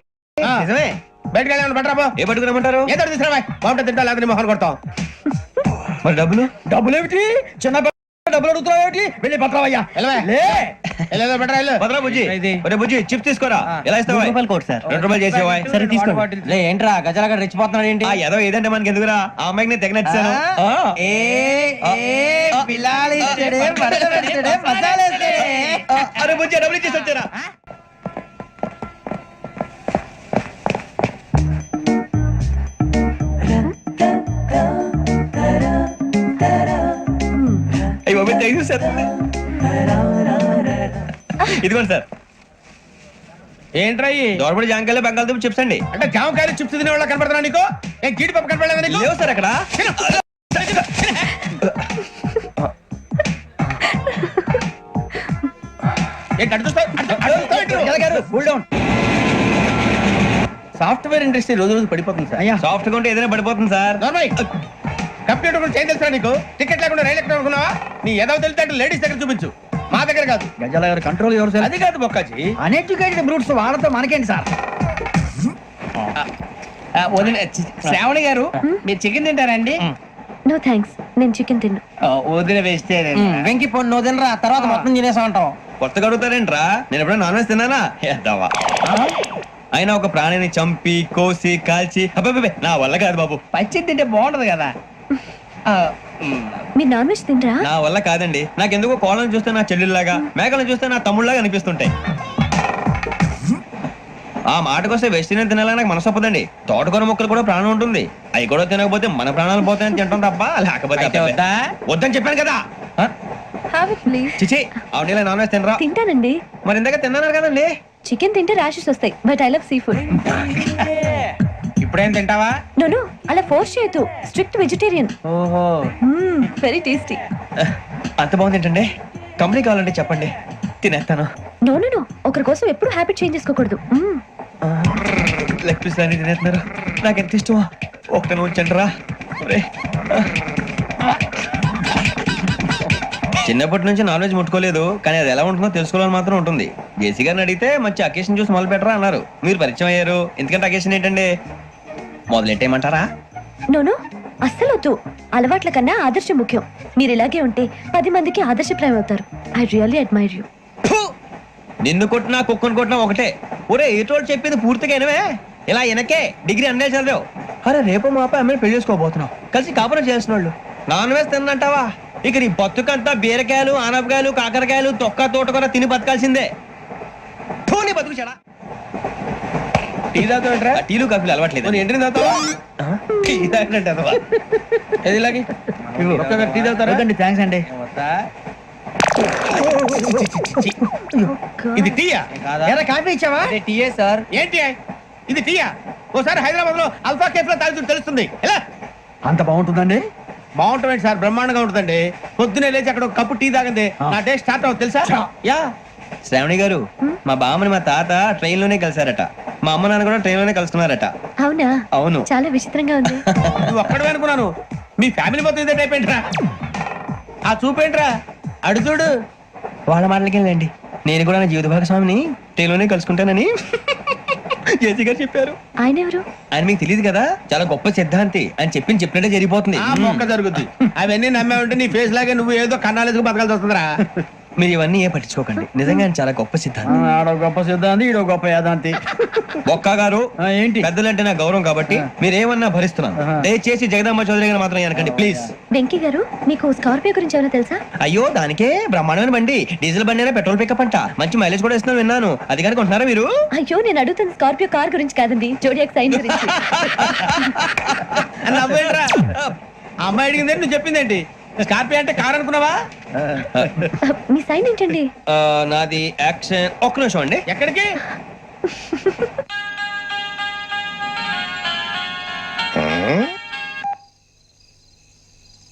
నిజమే. బయటకు వెళ్ళి బట్రాబో. ఏ పట్టుకురమ్మంటారు? ఏదో తీసుకురా బాగుంటుంది తింటా, లేదా మొహాన్ని కొడతాం. మరి డబ్బులు? డబ్బులు ఏమిటి? చిన్న డబ్బులు అడుగుతున్నావు ఏమిటి? వెళ్ళి పట్టరావయ్యా. బట్రా వెళ్ళు. భద్రా బుజ్జి, ఒరే బుజ్జి చిప్స్ తీసుకోరా. ఎలా ఇస్తావా? ₹2 చేసేవా? సరే తీసుకోండి. ఏంట్రా గజల గారు రెచ్చిపోతున్నాడు ఏంటి? ఏదో ఏదంటే మనకి ఎందుకురా, ఆ అమ్మాయికి నేను తెగ నచ్చాను. అరే బుజ్జి డబ్బులు ఇచ్చేసి వచ్చారా? అయ్యో థ్యాంక్ యూ సార్. ఇదిగోండి సార్. ఏంట్రా దోరబడి జాంకాయలు బంగాళదుంప చిప్స్ అండి. అంటే జామకాయలు చిప్స్ తినే వాళ్ళ కనపడుతున్నా నీకు? ఏం జీడిపప్పు కనపడలేదా నీకు? లేవు సార్ అక్కడ. సాఫ్ట్వేర్ ఇండస్ట్రీ రోజు రోజు పడిపోతుంది సార్. సాఫ్ట్ గా ఉంటే ఏదైనా పడిపోతుంది సార్. కంప్యూటర్ గురించి ఏం తెలుసా నీకు? టికెట్ లేకుండా రైలు ఎక్కడ అనుకున్నావా? నీ ఏదో తెలితే లేడీస్ దగ్గర చూపించు, మా దగ్గర కాదు. గజాల గారు కంట్రోల్ ఎవరు సార్? అది కాదు బొక్కాజీ. అన్ఎడ్యుకేటెడ్ బ్రూట్స్ వాళ్ళతో మనకేంటి సార్? శ్రావణి గారు మీరు చికెన్ తింటారండి? నో థ్యాంక్స్, నేను చికెన్ తిన్ను. వదిన వేస్తే వెంకి పొన్ను నువ్వు తినరా, తర్వాత మొత్తం తినేసా ఉంటాం. కొత్తగా అడుగుతారేంట్రా? నేను ఎప్పుడైనా నాన్ వెజ్ తిన్నానా? ఎద్దావా. అయినా ఒక ప్రాణిని చంపి కోసి కాల్చి అబ్బే నా వల్ల కాదు బాబు. పచ్చి తింటే బాగుంటది కదా. మీరు నాన్ వెజ్ తినరా? నా వల్ల కాదండి. నాకెందుకో కోళ్ళని చూస్తే నా చెల్లెళ్ళలాగా, మేకలను చూస్తే నా తమ్ముళ్ళలాగా అనిపిస్తుంటాయి. ఆ మాటకొస్తే వెస్టిరియన్ తినాలని నాకు మనసు ఒప్పదండి. తోటకూర మొక్కలు కూడా ప్రాణం ఉంటుంది, అవి కూడా తినకపోతే మన ప్రాణాలు పోతాయని తింటాం తప్ప లేకపోతే వద్దని చెప్పాను కదా. Have it please. చిచి అవునీ నాన్ వెజ్ తినరా? తింటానండి. మరి ఇందాక తిన్నాను కదండి. చికెన్ తింటే ర్యాషెస్ వస్తాయి, but I love sea food. ఇప్పుడేం తింటావా? నో అలా ఫోర్స్ చేయొద్దు, స్ట్రిక్ట్ వెజిటేరియన్. ఓహో వెరీ టేస్టీ. అంత బాగుంది ఏంటండి? కంపెనీ కావాలంటే చెప్పండి, తినేస్తాను. నో ఒకరి కోసం ఎప్పుడు హ్యాబిట్ చేంజ్ చేసుకోకూడదు. లెగ్ పీస్ అన్ని తినేస్తున్నారు, నాకు ఎంత ఇష్టమో. ఒకటే ఉంచండి రా. చిన్నప్పటి నుంచి నాన్ వెజ్ ముట్టుకోలేదు, కానీ అది ఎలా ఉంటుందో తెలుసుకోవాలని మాత్రం ఉంటుంది. జేసీ గారిని అడిగితే మంచి అకేషన్ చూసి మొదలు పెట్టరా అన్నారు. మీరు పరిచయం అయ్యారు, ఎందుకంటే అకేషన్ ఏంటండి? మొదలెట్టేయమంటారా? నో అస్సలు వద్దు. అలవాట్ల కన్నా ఆదర్శం ముఖ్యం. మీరు ఇలాగే ఉంటే 10 మందికి ఆదర్శప్రాయం అవుతారు. I really admire you. నిన్ను కొట్టినా కుక్కను కొట్టినా ఒకటే. ఒరే ఏటోళ్ళు చెప్పింది పూర్తిగా వినవే. ఇలా వెనకే డిగ్రీ అన్నే చదివావు. అరే రేపు మా అబ్బాయి అమ్మాయిని పెళ్లి చేసుకోబోతున్నావు, కలిసి కాపురం చేసిన వాళ్ళు. నాన్ వెజ్ తిన్నంటావా? ఇక నీ బతుకంతా బీరకాయలు ఆనపకాయలు కాకరకాయలు తొక్క తోట కూడా తిని బతకాల్సిందే. నీ బతుకు చెడా. టీ తాగుతాంట్రా? టీలు కాఫీలు అలవాట్లేదు. ఏంటి తాగుతావా? టీ తాగినట్టు అదవా. ఏది ఇలాగే టీ తాగుతారా? థ్యాంక్స్ అండి. ఇది టీయా? కాఫీ ఇచ్చావా? టీయే సార్. ఏంటి ఇది టీయా? ఓసారి హైదరాబాద్ లో అల్ఫా కేఫ్ లో తాగుతూ తెలుస్తుంది. ఎలా అంత బాగుంటుందండి? బాగుంటుంది సార్, బ్రహ్మాండంగా ఉంటుందండి. పొద్దునే లేచి అక్కడ ఒక కప్పు టీ తాగింది నా డే స్టార్ట్ అవుతుంది తెలుసా? యా. శ్రావణి గారు, మా బామ్మని మా తాత ట్రైన్ లోనే కలిసారట, మా అమ్మ నాన్న కూడా ట్రైన్ లోనే కలుసుకున్నారట. అవునా? అవును. చాలా విచిత్రంగా ఉంది. నువ్వు ఒక్కడే అనుకున్నాను, మీ ఫ్యామిలీ మొత్తం ఇదే టైప్ ఏంట్రా? ఆ చూపేంట్రా అడు చూడు. వాళ్ళ మాటలకి వెళ్ళండి, నేను కూడా నా జీవిత భాగస్వామిని ట్రైన్ లోనే కలుసుకుంటానని జేసీ గారు చెప్పారు. ఆయన ఎవరు? ఆయన మీకు తెలియదు కదా, చాలా గొప్ప సిద్ధాంతి అని చెప్పినట్టే జరిగిపోతుంది. మొక్క జరుగుద్ది. అవన్నీ నమ్మే ఉంటే నీ ఫేస్ లాగే నువ్వు ఏదో కన్నాలేసుకు బతకాల్సి వస్తుందిరా. మీరు ఇవన్నీ ఏ పట్టించుకోకండి, నిజంగా ఆయన చాలా గొప్ప సిద్ధాంతి. ఆడో గొప్ప సిద్ధాంతి, ఈడో గొప్ప యాదాంతి. ఒక్క గారు ఏంటి? పెద్దలంటే నా గౌరవం కాబట్టి మీరేమన్నా భరిస్తున్నాను. దయచేసి జగదాంబ చౌదరి గారు మాత్రం అనకండి ప్లీజ్. వెంకీ గారు, మీకు స్కార్పియో గురించి ఏమైనా తెలుసా? అయ్యో దానికే బ్రహ్మాండమైన బండి, డీజిల్ బండి అయినా పెట్రోల్ పికప్ అంట, మంచి మైలేజ్ కూడా ఇస్తున్నాను విన్నాను. అది కనుక ఉంటున్నారా మీరు? అయ్యో నేను అడుగుతుంది స్కార్పియో కార్ గురించి కాదండి, జోడియాక్ సైన్ గురించి. అమ్మాయి అడిగింది నువ్వు చెప్పిందేంటి? స్కార్పియో అంటే కార్ అనుకున్నావా? మీ సైన్ ఏంటండి? నాది యాక్షన్. ఒక్క నిమిషం అండి. ఎక్కడికి?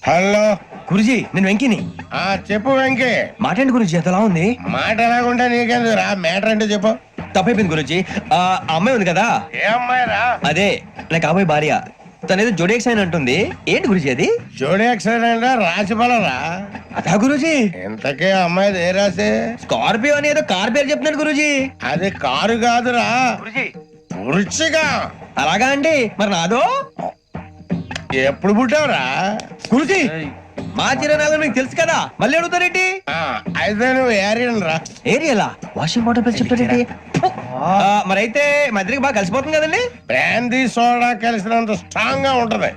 హలో గురుజీ నేను వెంకిని. చెప్పు వెంకీ. మాటండి గురుజీ ఎంతలా ఉంది? మాట ఎలాగుంటా నీకెందుకు రా, మ్యాటర్ అంటే చెప్పు. తప్పైపోయింది గురుజీ. ఆ అమ్మాయి ఉంది కదా, ఏ అమ్మాయి రా? అదే నా కాబోయే భార్య. తనేదో జోడేక్స్ అని అంటుంది. ఏంటి గురుజీ అది? జోడి యాక్సిడెంట్ రాసి బలరా? అదా గురుజీ. ఇంతకే అమ్మాయి ఏ రాసి? స్కార్పియో అని ఏదో కార్ పేరు చెప్తున్నాడు గురుజీ. అది కారు కాదురా, వృచ్చిగా. అలాగా అండి, మరి నాదో? ఎప్పుడు పుట్టావురా? గురుజీ మా చిరనాలు మీకు తెలుసు కదా, మళ్ళీ అడుగుతారేంటి? అయితే నువ్వు ఏరియన్ రా. ఏరియలా? వాషింగ్ వాటర్ పేరు చెప్తారేంటి? మరైతే మా ఇద్దరికి బాగా కలిసిపోతుంది కదండి. బ్రాందీ సోడా కలిసినంత స్ట్రాంగ్ గా ఉంటది.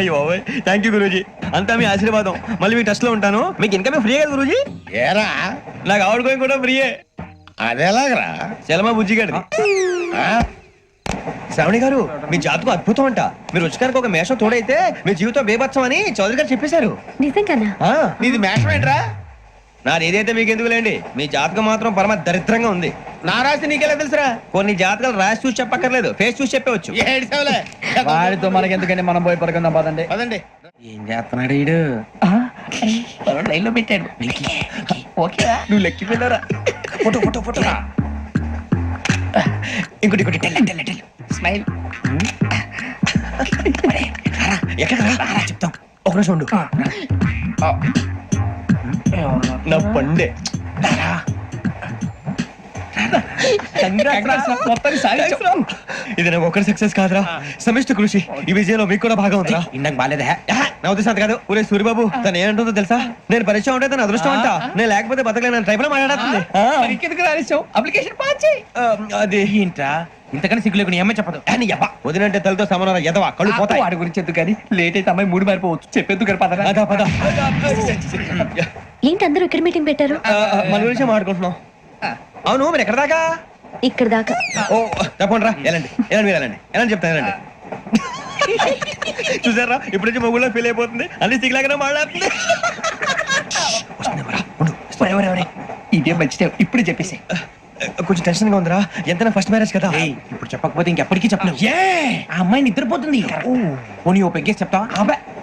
అయ్యో థ్యాంక్ యూ గురూజీ, అంతా మీ ఆశీర్వాదం. మళ్ళీ మీ టచ్ లో ఉంటాను. మీకు ఇంకా ఫ్రీ కదా గురూజీ? ఏరా నాకు ఆవిడ గోయింగ్ కూడా ఫ్రీయే. అదేలాగరా? చలమా బుజ్జి గారిది. శ్రావణి గారు మీ జాతకు అద్భుతం అంట. మీరు రుచికారికి ఒక మేషం తోడైతే మీ జీవితం బేబత్సం అని చౌదరి గారు చెప్పేశారు. నిజంగానా? నీది మేషం ఏంట్రా? నాది ఏదైతే మీకు ఎందుకులేండి, మీ జాతకం మాత్రం పరమ దరిద్రంగా ఉంది. నా రాసి నీకెలా తెలుసురా? కొన్ని జాతకాలు రాసి చూసి చెప్పక్కర్లేదు, ఫేస్ చూసి చెప్పవచ్చు. వాడితో మనకి ఎందుకంటే మనం పోయి పడుకుందాం పదండి. పదండి. ఏం చేస్తున్నాడు వీడు? లైన్ లో పెట్టాడు. ఓకేరా, నువ్వు లెక్కిపోయినారా? Photo photo photo. ఇంకోటి ఇంకోటి స్మైల్. ఎక్కడ చెప్తాం. ఒక నిమిషం ఉండు. నా పండే. ఇది నాకు ఒకరి సక్సెస్ కాదురా, సమిష్టి కృషి. ఈ విజయంలో మీకు కూడా భాగం ఉందిరా. ఇందాక బాగాలేదా? నా ఉద్దేశం అది కాదు. ఊరే సూర్యబాబు తను ఏమంటుందో తెలుసా? నేను పరిచయం ఉంటే తన అదృష్టం అంట, నేను లేకపోతే బతకలేను టైప్ లో మాట్లాడుతుంది. అప్లికేషన్ పాస్ చేయి. అది ఏంట్రా ఇంతకన్నా సిగ్గు లేకుండా ఏమై చెప్పదు. వదినంటే తలతో సమానం ఎదవా, కళ్ళు పోతాయి. వాడి గురించి ఎందుకు కానీ లేట్ అయితే అమ్మాయి మూడు మారిపోవచ్చు. చెప్పేందుకు కానీ పద. అదా పద. ఏంటి అందరూ ఇక్కడ మీటింగ్ పెట్టారు? మన గురించి మాట్లాడుకుంటున్నాం. అవును మీరు ఎక్కడ దాకా? ఇక్కడ దాకా. ఓ తప్పకుండా రా, వెళ్ళండి వెళ్ళండి మీరు వెళ్ళండి వెళ్ళండి చెప్తాను వెళ్ళండి. చూసారా ఇప్పుడు నుంచి మొగుల్లో ఫీల్ అయిపోతుంది, అన్ని సిగ్లాగానే మాట్లాడుతుంది. ఇదే మంచి టైం, ఇప్పుడు చెప్పేసి. కొంచెం టెన్షన్ గా ఉందిరా, ఎంతైనా ఫస్ట్ మ్యారేజ్ కదా. ఇప్పుడు చెప్పకపోతే ఇంకెప్పటికీ చెప్పలేవు. ఆ అమ్మాయి నిద్రపోతుంది. పోనీ ఓ పెగ్గేసి చెప్తా.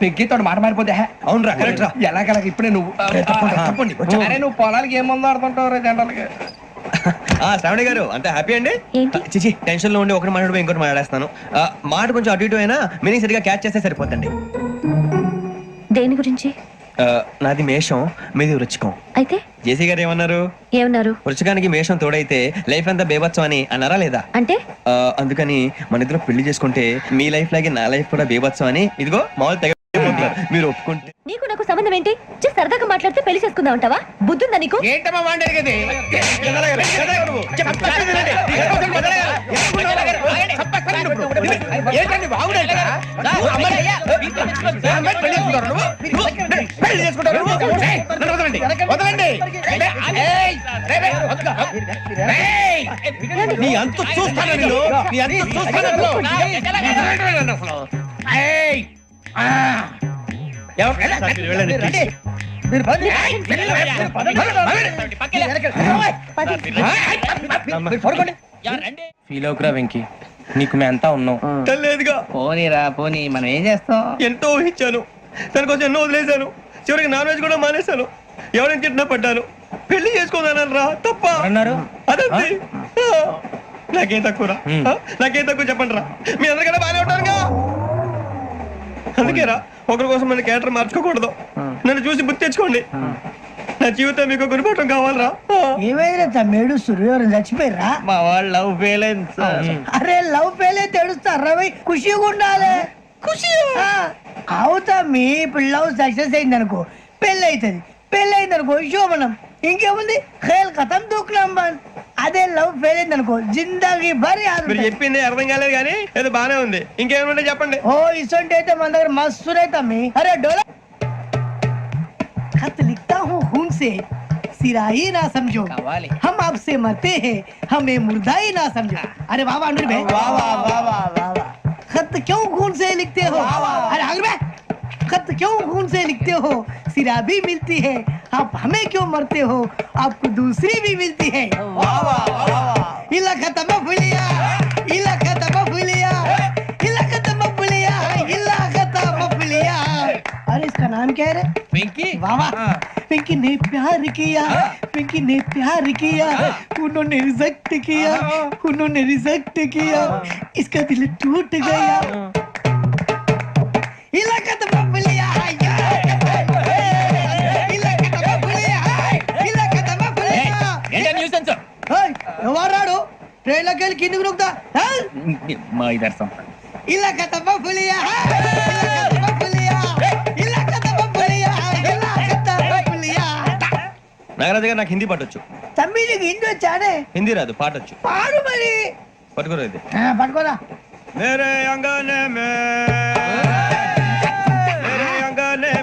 పెగ్గేతో మాట మారిపోతే. అవునురా కరెక్ట్ రా. ఎలాగలా ఇప్పుడే నువ్వు తప్పండి. అరే నువ్వు పొలాలకి ఏం మందు ఆడుతుంటావు జనరల్ గా. శ్రావణి గారు అంతే హ్యాపీ అండి? ఏంటి? చిచి టెన్షన్ లో ఉండి ఒకటి మాట్లాడిపోయి ఇంకోటి మాట్లాడేస్తాను. మాట కొంచెం అటు ఇటు అయినా మీనింగ్ సరిగా క్యాచ్ చేస్తే సరిపోతండి. దేని గురించి? నాది మేషం, మీది వృచ్చికం. అయితే జేసీ గారు ఏమన్నారు? ఏమన్నారు? వృచ్చికానికి మేషం తోడైతే లైఫ్ అంతా బేబత్సం అని అన్నారా లేదా? అంటే అందుకని మన ఇద్దరు పెళ్లి చేసుకుంటే మీ లైఫ్ లాగే నా లైఫ్ కూడా బేబత్సం అని ఇదిగో మామూలు తెగ మీరు ఒప్పుకుంటే. నీకు నాకు సంబంధం ఏంటి? జస్ట్ సరదాగా మాట్లాడితే పెళ్లి చేసుకుందాం అంటావా? బుద్ధుందా నీకు? ఏంటమ్మా మాట్లాడేది? నీ అంత చూస్తాను నేను, నీ అంత చూస్తాను. ఫీల్ అవుకురా వెంకీ, నీకు మేమంతా ఉన్నాం. తెలియదుగా. పోనీరా పోనీ, మనం ఏం చేస్తాం? ఎంతో ఊహించాను, దానికోసం ఎన్నో వదిలేశాను. చివరికి నాన్ వెజ్ కూడా మానేశాను. ఎవరైనా తిట్టినా పడ్డాను. పెళ్లి చేసుకోదానని రా తప్ప అన్నారు. అదంతే. నాకేం తక్కువ నాకేం తక్కువ చెప్పండి రా. మీ అందరికన్నా బాగానే ఉంటారుగా. అందుకేరా ఒకరి కోసం మన క్యారెక్టర్ మార్చుకోకూడదు. నన్ను చూసి గుర్తు తెచ్చుకోండి. నా జీవితం మీకు గురిపటం కావాలరా. ఏమైనా తమ్మేడు సూర్యవరం చచ్చిపోయిరా? మా వాళ్ళు లవ్ ఫెయిల్ అయింది సార్. అరే లవ్ ఫెయిల్ అయితే ఏడుస్తారా? ఖుషిగా ఉండాలి. ఖుషి అవుతా. మీ ఇప్పుడు లవ్ సక్సెస్ అయింది అనుకో పెళ్ళి అవుతుంది. పెళ్ళి అయింది అనుకో శోభనం. ఇంకేముంది ఖేల్ కథం దూకునాం బాన్. అదే లవ్ ఫెయిల్ అయింది అనుకో జిందాగీ భారీ. మీరు చెప్పింది అర్థం కాలేదు కానీ ఏదో బానే ఉంది. ఇంకేమైనా చెప్పండి. ఓ ఇసొంటి అయితే మన దగ్గర మస్తు తమ్మి. అరే డోలా खत लिखता हूँ खून से, सिरा ही ना समझो, हम आपसे मरते हैं, हमें मुर्दा ही ना समझो. अरे वाह वाह अनुर भाई, वाह वाह वाह वाह वाह वाह. खत क्यों खून से लिखते हो? अरे अनुर भाई खत क्यों खून से लिखते हो? सिरा भी मिलती है, आप हमें क्यों मरते हो? आपको दूसरी भी मिलती है। इला खत्म फुलिया, इला खत्म फुलिया, इला खत्म फुलिया, इला खत्म फुलिया। अरे इसका नाम क्या है रे? पिंकी वाह वाह, पिंकी ने प्यार किया, पिंकी ने प्यार किया, उन्होंने रिजेक्ट किया, उन्होंने रिजेक्ट किया, इसका दिल टूट गया। इलाका तो बबलिया है, इलाका तो बबलिया है, इलाका तो बबलिया। ఏయ్, ఎవరాడు ట్రైన్ లోకి వెళ్ళి కిందికి నొక్కుతా మా ఇదర్థం ఇలాకా तो बबलिया है, इलाका तो बबलिया, इलाका तो बबलिया, इलाका तो बबलिया। నాగరాజు గారు నాకు హిందీ పాటొచ్చు. తమ్మి నీకు హిందీ వచ్చానే? హిందీ రాదు, పాటొచ్చు. పాడు మరి. పట్టుకోరా ఇది. పట్టుకోరా. मेरे अंगने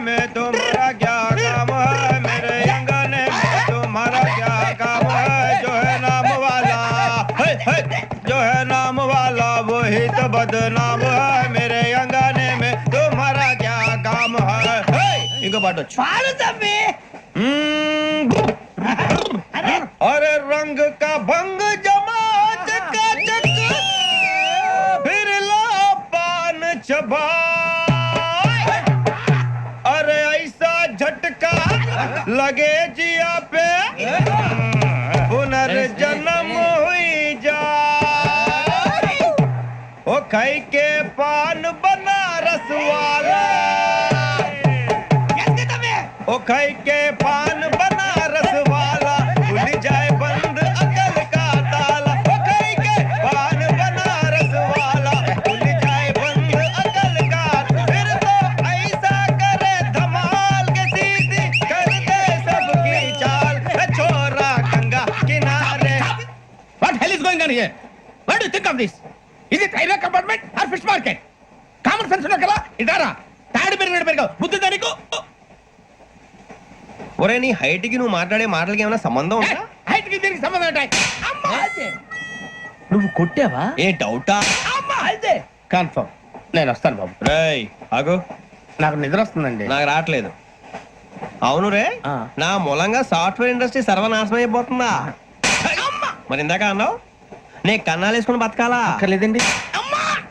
में तुम्हारा क्या काम है? मेरे अंगने में तुम्हारा क्या काम है? जो है नाम वाला, जो है नाम वाला वही तो बदनाम है. मेरे अंगने में तुम्हारा क्या काम है? इनको बाटो. పాడు తమ్మి. अरे रंग का भंग जमा चकाचक, फिर ला पान चबा. अरे ऐसा झटका लगे जिया पे, पुनर्जन्म हुई जा. ओ खाई के पान बनारस वाला, ओ खाई के पान बनारस वाला, खुल जाए बंद अकल का ताला. ओ खाई के पान बनारस वाला, खुल जाए बंद अकल का. फिर तो ऐसा करे धमाल के सीधी कर दे सबकी चाल. छोरा गंगा किनारे. What hell is going on here? What do you think of this? Is it railway compartment or fish market? Common sense ఉన్నా కదా ఇదారా తాడు పెరిగావు బుద్ధి దానికి. ఒరే నీ హైట్ కి నువ్వు మాట్లాడే మాటలకి ఏమైనా సంబంధం ఉందా? హైట్ కి దీనికి సంబంధం ఉంటాయి. అమ్మా అదే నువ్వు కొట్టావా? ఏ డౌటా? అమ్మా అదే కన్ఫర్మ్. నేను వస్తాను బాబు. రేయ్ ఆగు, నాకు నిద్ర వస్తుందండి. నాకు రావట్లేదు. అవును రే, నా మూలంగా సాఫ్ట్వేర్ ఇండస్ట్రీ సర్వనాశనం అయిపోతుందా? మరి ఇందాక అన్నావు నే కన్నాలు వేసుకుని బతకాలా? అక్కర్లేదండి.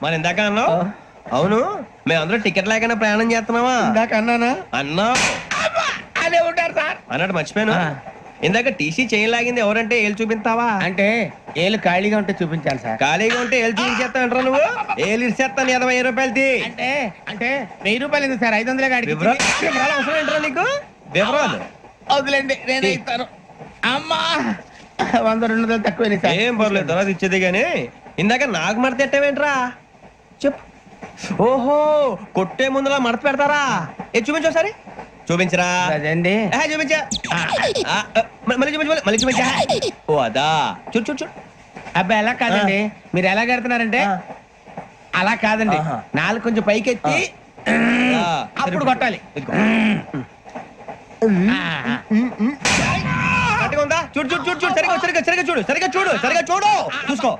మరి ఇందాక అన్నావు అవును మేమందరూ టికెట్ లేకుండా ప్రయాణం చేస్తున్నావా? ఇందాక అన్నానా? అన్నావు. అదే ఉంటారు సార్. అన్నట్టు మర్చిపోయాను, ఇందాక టీసీ చేయి లాగింది ఎవరంటే ఏళ్ళు చూపిస్తావా? అంటే ఏళ్ళు ఖాళీగా ఉంటే చూపించాలి సార్. ఖాళీగా ఉంటే ఏళ్ళు చూపించేస్తానంటారా నువ్వు? ఏళ్ళు ఇచ్చేస్తాను 20 రూపాయలది. అంటే అంటే 1000 రూపాయలు ఎందుకు సార్? 500 గాడికి వివరాలు అవసరం ఏంటరా నీకు? వివరాలు వదిలేండి, నేనే ఇస్తాను. అమ్మా 100-200 తక్కువ సార్. ఏం పర్లేదు, తర్వాత ఇచ్చేది గానీ ఇందాక నాకు మడత ఎట్టవేంట్రా చెప్పు. ఓహో కొట్టే ముందులా మడత పెడతారా? ఏ చూపించు ఒకసారి. చూపించరా? అదండి. చూపించా. మళ్ళీ చూపించు, మళ్ళీ చూపించా. ఓ అదా, చూడు చూడు చూడు. అబ్బాయి ఎలా కాదండి, మీరు ఎలా కడుతున్నారంటే అలా కాదండి. నాలుగు కొంచెం పైకెత్తి అప్పుడు కొట్టాలి. కరెక్ట్గా ఉందా? చూడు చూడు చూడు చూడు, సరిగా సరిగా సరిగా చూడు, సరిగా చూడు, సరిగా చూడు, చూసుకో.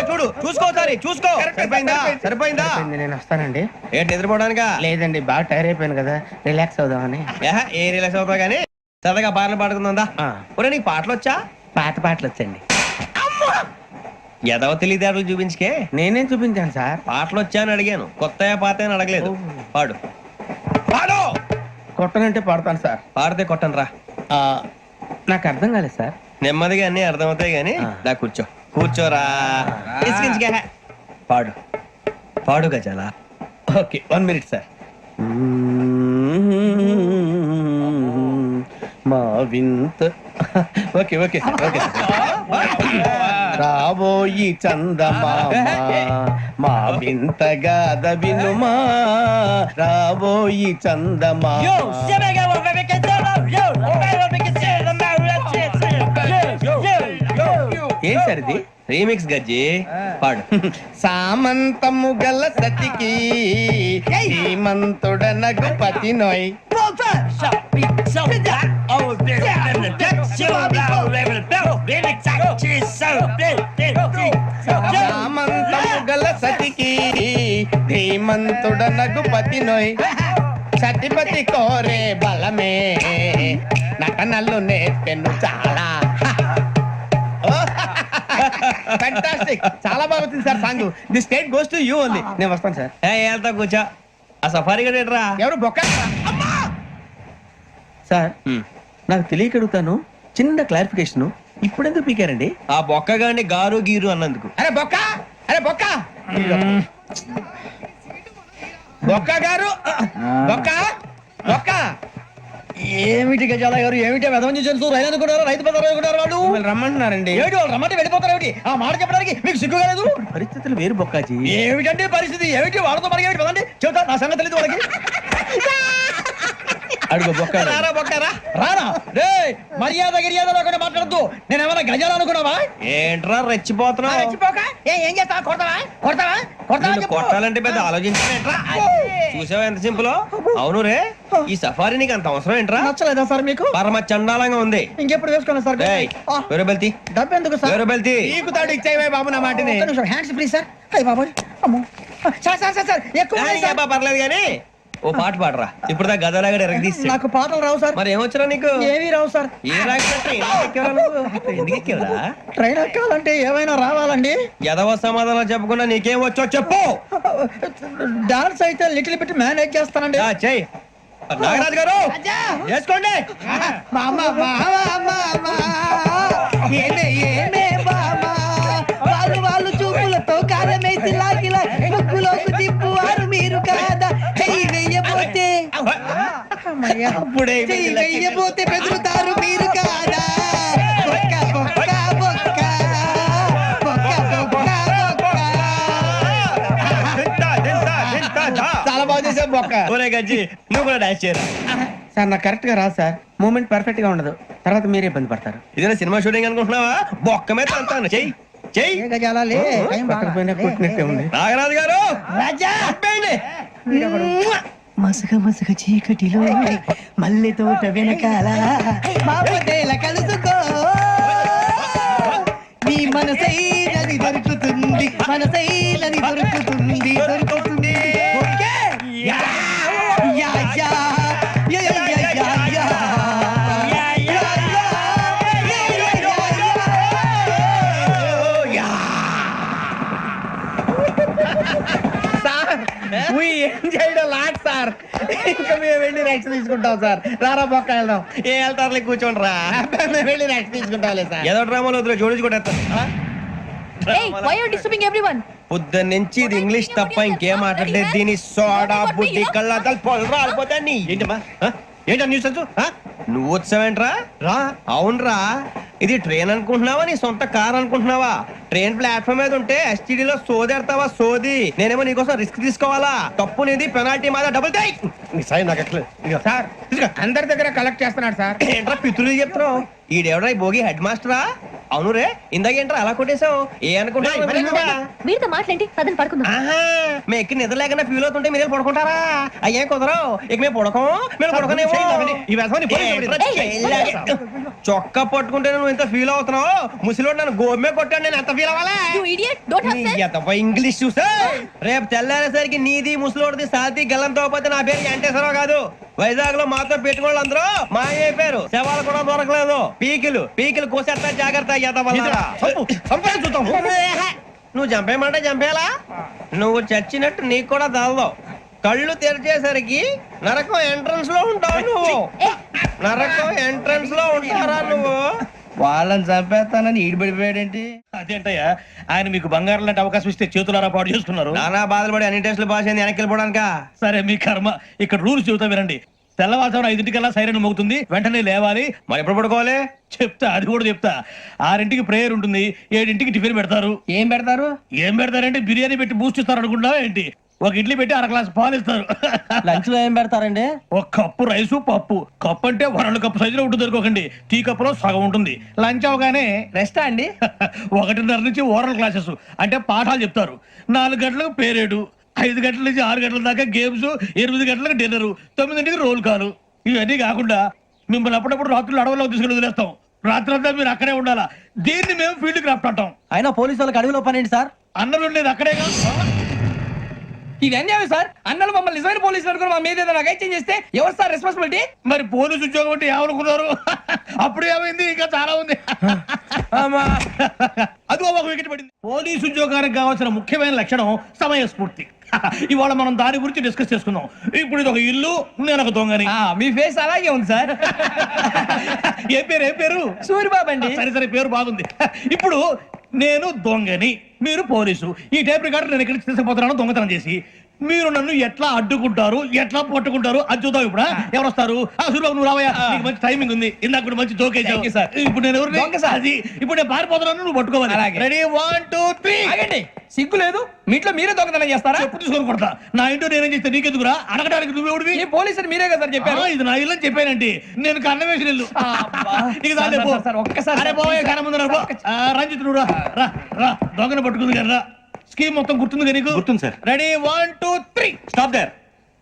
చూడు చూసుకో, సరే చూసుకో. సరిపోయిందా? సరిపోయిందా? నేను వస్తానండి. ఏంటి నిద్రపోవడానికా? లేదండి, బాగా టైర్ అయిపోయాను కదా, రిలాక్స్ అవుదామని. ఏ రిలాక్స్ అవుతావు కానీ సరదాగా పాటలు పాడుకుందా? ఒరే నీకు పాటలు వచ్చా? పాత పాటలు వచ్చండి. ఎదవ తెలివితేటలు చూపించుకే. నేనేం చూపించాను సార్? పాటలు వచ్చా అని అడిగాను, కొత్త పాత అని అడగలేదు. పాడు పాడు. కొట్టనంటే పాడతాను సార్. పాడితే కొట్టను రా. నాకు అర్థం కాలేదు సార్. నెమ్మదిగా అన్ని అర్థమవుతాయి గానీ నా కూర్చో. కూర్చోరా. పాడు పాడు గజాల. Okay 1 minute sir. మా వింత. Okay okay sir, okay sir. రాబోయి చందమామ మా వింతగాథ వినుమా, రాబోయి చందమామ. ఏం సార్ ఇది? రీమిక్స్ గజ్జి. పాడు. సామంతము గల సతికి శ్రీమంతుడనగు పతి నోయ్. సామంతము గల సతికి శ్రీమంతుడనగు పతి నోయ్ సతిపతి కోరే బలమే నటనలు నేర్పెను చాలా. ఫ్యాంటాస్టిక్, చాలా బాగా వచ్చింది sir song. The state goes to you only. నేను వస్తాను సార్. వెళ్తా కూర్చో. ఆ సఫారీ గడేట్రా ఎవరు బొక్క? సార్ నాకు తెలియక అడుగుతాను, చిన్న క్లారిఫికేషన్. ఇప్పుడెందుకు పీకారండి? ఆ బొక్కగాని గారు గీరు అన్నందుకు. అరే బొక్క, అరే బొక్క, బొక్క గారు, బొక్క బొక్క. ఏమిటి గజాల గారు, ఏమిటి వెదవని జంతువు రైలు అనుకున్నారు, రైతు బజార్ అనుకున్నారు వాళ్ళు. మిమ్మల్ని రమ్మంటున్నారండి. ఏమిటి వాళ్ళు రమ్మంటే వెళ్ళిపోతారు ఏమిటి? ఆ మాట చెప్పడానికి మీకు సిగ్గు కాలేదు? పరిస్థితులు వేరు బొక్కాజీ. ఏమిటంటే పరిస్థితి, ఏమిటి వాళ్ళతో మనకి ఏమిటి పదండి చెబుతా, నా సంగతి తెలియదు వాళ్ళకి. అడుగు బొక్క. రారా బొక్క రా. రానా రే, మర్యాద గిర్యాద లేకుండా మాట్లాడద్దు. నేను ఏమైనా గజాలు అనుకున్నావా? ఏంట్రా రెచ్చిపోతున్నావు? రెచ్చిపోక ఏం చేస్తావా? కొడతావా కొడతావా కొడతావా నిన్ను చెప్పు. కొట్టాలంటే పెద్ద ఆలోచించానేంట్రా? చూసావా ఎంత సింపుల్? అవును రే, ఈ సఫారీ నీకు అంత అవసరం ఏంట్రా? నచ్చలేదా సార్ మీకు? పరమ చండాలంగా ఉంది. ఇంకెప్పుడు వేసుకోండి సార్. ఏయ్, వేరే బెల్తి, డబ్బు ఎందుకు సార్? వేరే బెల్తి. నీకు తాడు ఇచ్చేవే బాబు నా మాటని. Hands free sir. అయ్యి బాబు అమ్మో సార్ సార్ సార్ సార్ ఎక్కువ ఉన్నాయి సార్. పర్లేదు కానీ ఓ పాట పాడరా. ఇప్పుడు దా గదలాగడ ఎరగదీసి. నాకు పాటలు రావు సార్. మరి ఏమొచ్చరా నీకు? ఏమీ రావు సార్. ఏ రాకపోతే ఎందుకు ఎక్కేవరా? ట్రైన్ ఎక్కాలంటే ఏమైనా రావాలండి. ఎదవ సమాధానం చెప్పకుండా నీకేం వచ్చో చెప్పు. డాన్స్ అయితే లిటిల్ బిట్ మేనేజ్ చేస్తానండి. చెయ్యి నాగరాజు గారు, చేసుకోండి. మామ మామ మామ ఏమే ఏమే మామ వాళ్ళు వాళ్ళు చూపులతో కారమేసి లాగిలా ముక్కులోకి తిప్పువారు మీరు కాదా? చెయ్యి వెయ్యబోతే అప్పుడే చెయ్యి వెయ్యబోతే బెదురుతారు మీరు కాదా? బొక్క బొక్క బొక్క బొక్క బొక్క బొక్క. చాలా బాగా చేసావు బొక్క. ఒరే గజ్జి, నువ్వు కూడా డాన్స్ చేయరా. సార్ నాకు కరెక్ట్ గా రాదు సార్. మూమెంట్ పర్ఫెక్ట్ గా ఉండదు, తర్వాత మీరే ఇబ్బంది పడతారు. ఇదేనా సినిమా షూటింగ్ అనుకుంటున్నావా? బొక్క మీద అంతాను. చెయ్యి చెయ్యి. ఏ గజాలాలే టైం బాగా. కొట్టినట్టే ఉంది. నాగరాజు గారు రాజా ఆపేయండి. మసగ మసగ చీకటిలో మల్లె తోట వెనకాల మాపదేల కలుసుకో నీ మనసైనది దొరుకుతుంది, మనసైనది దొరుకుతుంది దొరుకుతుంది. Okay? Yeah yeah yeah yeah yeah yeah yeah yeah. Yeah yeah yeah yeah yeah yeah. Sir we enjoyed a lot sir. ఇంకా మేము వెళ్ళి రెస్ట్ తీసుకుంటాం సార్. రారా బొక్క వెళ్దాం. ఏ వెళ్తారులే, కూర్చోండి రా. మేము వెళ్ళి రెస్ట్ తీసుకుంటాంలే సార్. ఏదో డ్రామాలో వద్దులే, జోడించుకుంటా. పొద్దున్న నుంచి ఇది ఇంగ్లీష్ తప్ప ఇంకేం మాట్లాడలేదు. దీని సోడా బుద్ధి కళ్ళ పొలం రాలిపోతా. నీ ఏంటమ్మా ఏంటా న్యూస్? నువ్వు వచ్చావేంట్రా? రా. అవునరా, ఇది ట్రైన్ అనుకుంటున్నావా నీ సొంత కార్ అనుకుంటున్నావా? ట్రైన్ ప్లాట్ఫామ్ మీద ఉంటే ఎస్టీడీలో సోదేడతావా సోది? నేనేమో నీకోసం రిస్క్ తీసుకోవాలా? తప్పు నీది, పెనాల్టీ మాదా, డబుల్ టై. సార్ అందరి దగ్గర కలెక్ట్ చేస్తున్నాడు సార్. ఏంట్రా పితులు చెప్తున్నావు? ఈడెవడ్రా ఈ భోగి హెడ్ మాస్టరా? అవును రే, ఇందాకేంట్రా అలా కొట్టేశావు? ఏ అనుకుంటున్నావు? మీరుతో మాట్లాడి పదని పడుకుందాం. ఆహా, మేము ఎక్కి నిద్ర లేకుండా ఫీల్ అవుతుంటే మీరే పడుకుంటారా? అయ్యే కుదరవు. ఇక మేము పడకం, మేము పడకనేమో. చొక్కా పట్టుకుంటే నువ్వు ఎంత ఫీల్ అవుతున్నావు? ముసలివాడు నన్ను గోమే కొట్టాడు, నేను ఎంత ఫీల్ అవ్వాలా? ఇంగ్లీష్ చూసా. రేపు తెల్లారేసరికి నీది ముసలోడిది సాతి గల్లంతో పోతే నా పేరు వెంకటేశ్వరరావు కాదు. వైజాగ్ లో మాతో పెట్టుకోళ్ళు అందరూ మాయైపోయారు. శవాలు కూడా దొరకలేదు. పీకిలు పీకిలు కోసేస్తా, జాగ్రత్త. నువ్వు చంపేయమంటే చంపేలా? నువ్వు చచ్చినట్టు నీకు కూడా తగదు. కళ్ళు తెరిచేసరికి నరకం ఎంట్రన్స్ లో ఉంటావు నువ్వు. నరకం ఎంట్రన్స్ లో ఉంటారా నువ్వు? వాళ్ళని చంపేస్తానని ఈడిపడిపోయాడేంటి? అదేంటయ్యా, ఆయన మీకు బంగారం లాంటి అవకాశం ఇస్తే చేతులారా పాటు చేసుకున్నారు. నానా బాధపడి అన్ని టెస్టులు పాస్ అయింది, వెనక్కి వెళ్ళిపోవడానికా? సరే మీ కర్మ. ఇక్కడ రూల్స్ చెబుతా వినండి. తెల్లవారుజామున 5:00కల్లా సైరన్ మోగుతుంది, వెంటనే లేవాలి. మరి ఎప్పుడు పడుకోవాలి? చెప్తా, అది కూడా చెప్తా. 6ంటికి ప్రేయర్ ఉంటుంది, 7ంటికి టిఫిన్ పెడతారు. ఏం పెడతారు? ఏం పెడతారంటే బిర్యానీ పెట్టి బూస్ట్ ఇస్తారు అనుకుంటున్నావా ఏంటి? ఒక ఇడ్లీ పెట్టి 1 గ్లాస్ పాలు ఇస్తారు. లంచ్ లో ఏం పెడతారండి? ఒక కప్పు రైసు పప్పు. కప్పు అంటే 1/2 కప్పు సైజులో ఉంటుంది అనుకోకండి. టీ కప్పులో సగం ఉంటుంది. లంచ్ అవగానే రెస్టా అండి? 1:30 నుంచి ఓరల్ క్లాసెస్ అంటే పాఠాలు చెప్తారు. 4 గంటలకు పేరేడు, 5 గంటల నుంచి 6 గంటల దాకా గేమ్స్, 8 గంటలకు డిన్నర్, 9ంటికి రోల్ కాలు. ఇవన్నీ కాకుండా మిమ్మల్ని అప్పుడప్పుడు రాత్రులు అడవుల్లో తీసుకుని వదిలేస్తాం. రాత్రంతా మీరు అక్కడే ఉండాలా. దీన్ని మేము ఫీల్డ్ క్రాఫ్ట్ అంటాం. అయినా పోలీసు వాళ్ళకి అడవిలో పని ఏంటి సార్? అన్నలు ఉండేది అక్కడే కాదు. ఇది అన్యాయం సార్. అన్నలు మమ్మల్ని నిజమైన పోలీసులు అనుకుని మా మీద ఏదైనా చేంజ్ చేస్తే ఎవరు సార్ రెస్పాన్సిబిలిటీ? మరి పోలీసు ఉద్యోగం అంటే ఏమనుకున్నారు? అప్పుడు ఏమైంది, ఇంకా చాలా ఉంది. అదిగో ఒక వికెట్ పడింది. పోలీసు ఉద్యోగానికి కావాల్సిన ముఖ్యమైన లక్షణం సమయస్ఫూర్తి. ఇవాళ మనం దాని గురించి డిస్కస్ చేసుకుందాం. ఇప్పుడు ఇది ఒక ఇల్లు, నేను ఒక దొంగని. మీ ఫేస్ అలాగే ఉంది సార్. ఏ పేరు? సూరిబాబు అండి. సరే పేరు బాగుంది. ఇప్పుడు నేను దొంగని, మీరు పోలీసు. ఈ టైప్ రికార్డు నేను ఇక్కడికి తీసుకుపోతున్నాను దొంగతనం చేసి. మీరు నన్ను ఎట్లా అడ్డుకుంటారు, ఎట్లా పట్టుకుంటారు అది చూద్దాం. ఇప్పుడు ఎవరు వస్తారు? సూరిబాబు నువ్వు రావయ్యా, నీకు మంచి టైమింగ్ ఉంది. ఇందాక కూడా మంచి జోక్ వేసావు సార్. ఇప్పుడు నేను ఎవరు? అది ఇప్పుడు నేను పారిపోతున్నాను, నువ్వు పట్టుకోవాలి. రెడీ 1 2 3. ఆగండి, సిగ్గు లేదు? మీ ఇంట్లో మీరే దొంగతనం చేస్తారా? చెప్పు తీసుకొని కొడతా. నా ఇంట్లో నేనేం చేస్తే నీకెందుకురా? అడగడానికి నువ్వెవడివి? ఈ పోలీసులు మీరే కదా సార్ చెప్పారు. ఇది నా ఇల్లు అని చెప్పానండి. నేను కన్నం వేసిన ఇల్లు. ఒక్కసారి రంజిత్ నువ్వు రా దొంగను పట్టుకుంది కదా. స్కీమ్ మొత్తం గుర్తుంది కదా నీకు? గుర్తుంది sir. Ready 1 2 3. Stop there.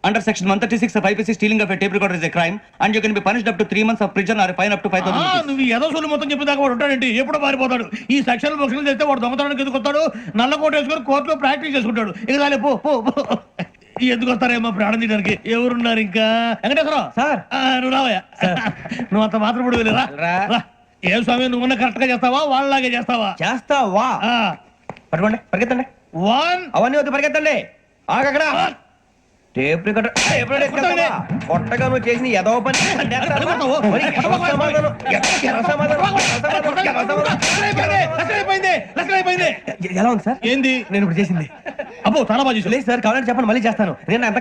Under section 136 of IPC, stealing of a tape recorder is a crime and you can be punished up to 3 months of prison or a fine up to 5,000 rupees. నువ్వు ఏదో సొల్లు మొత్తం చెప్పేదాకా వాడు ఉంటాడండి. ఎప్పుడు పారిపోతాడు? ఈ సెక్షన్ బుక్స్లు చేస్తే వాడు దొంగతనానికి ఎందుకు వస్తాడు? నల్ల కోట వేసుకొని కోర్టులో ప్రాక్టీస్ చేసుకుంటాడు. ఇక చాలే పో. ఎందుకు వస్తారేమో ప్రాణం తీయడానికి. ఎవరున్నారు ఇంకా? వెంకటేశ్వరరావు సార్, నువ్వు రావయ్యా. నువ్వు అంత మాత్రం ఇప్పుడు వెళ్ళి రా. ఏ స్వామి, నువ్వు కరెక్ట్ గా చేస్తావా వాళ్ళలాగే చేస్తావా? చేస్తావా? పట్టుకోండి, పరిగెత్తండి. 1 అవన్నీ వద్దు, పరిగెత్తండి. ఆగక్కడ టేప్ రికార్డర్ కొట్టగా నువ్వు చేసిన ఏదో పని. ఎలా ఉంది సార్? ఏంది నేను ఇప్పుడు చేసింది? అబ్బో చాలా బాగా చేసావు. లేదు సార్, కావాలంటే చెప్పండి, మళ్ళీ చేస్తాను. నేను అంత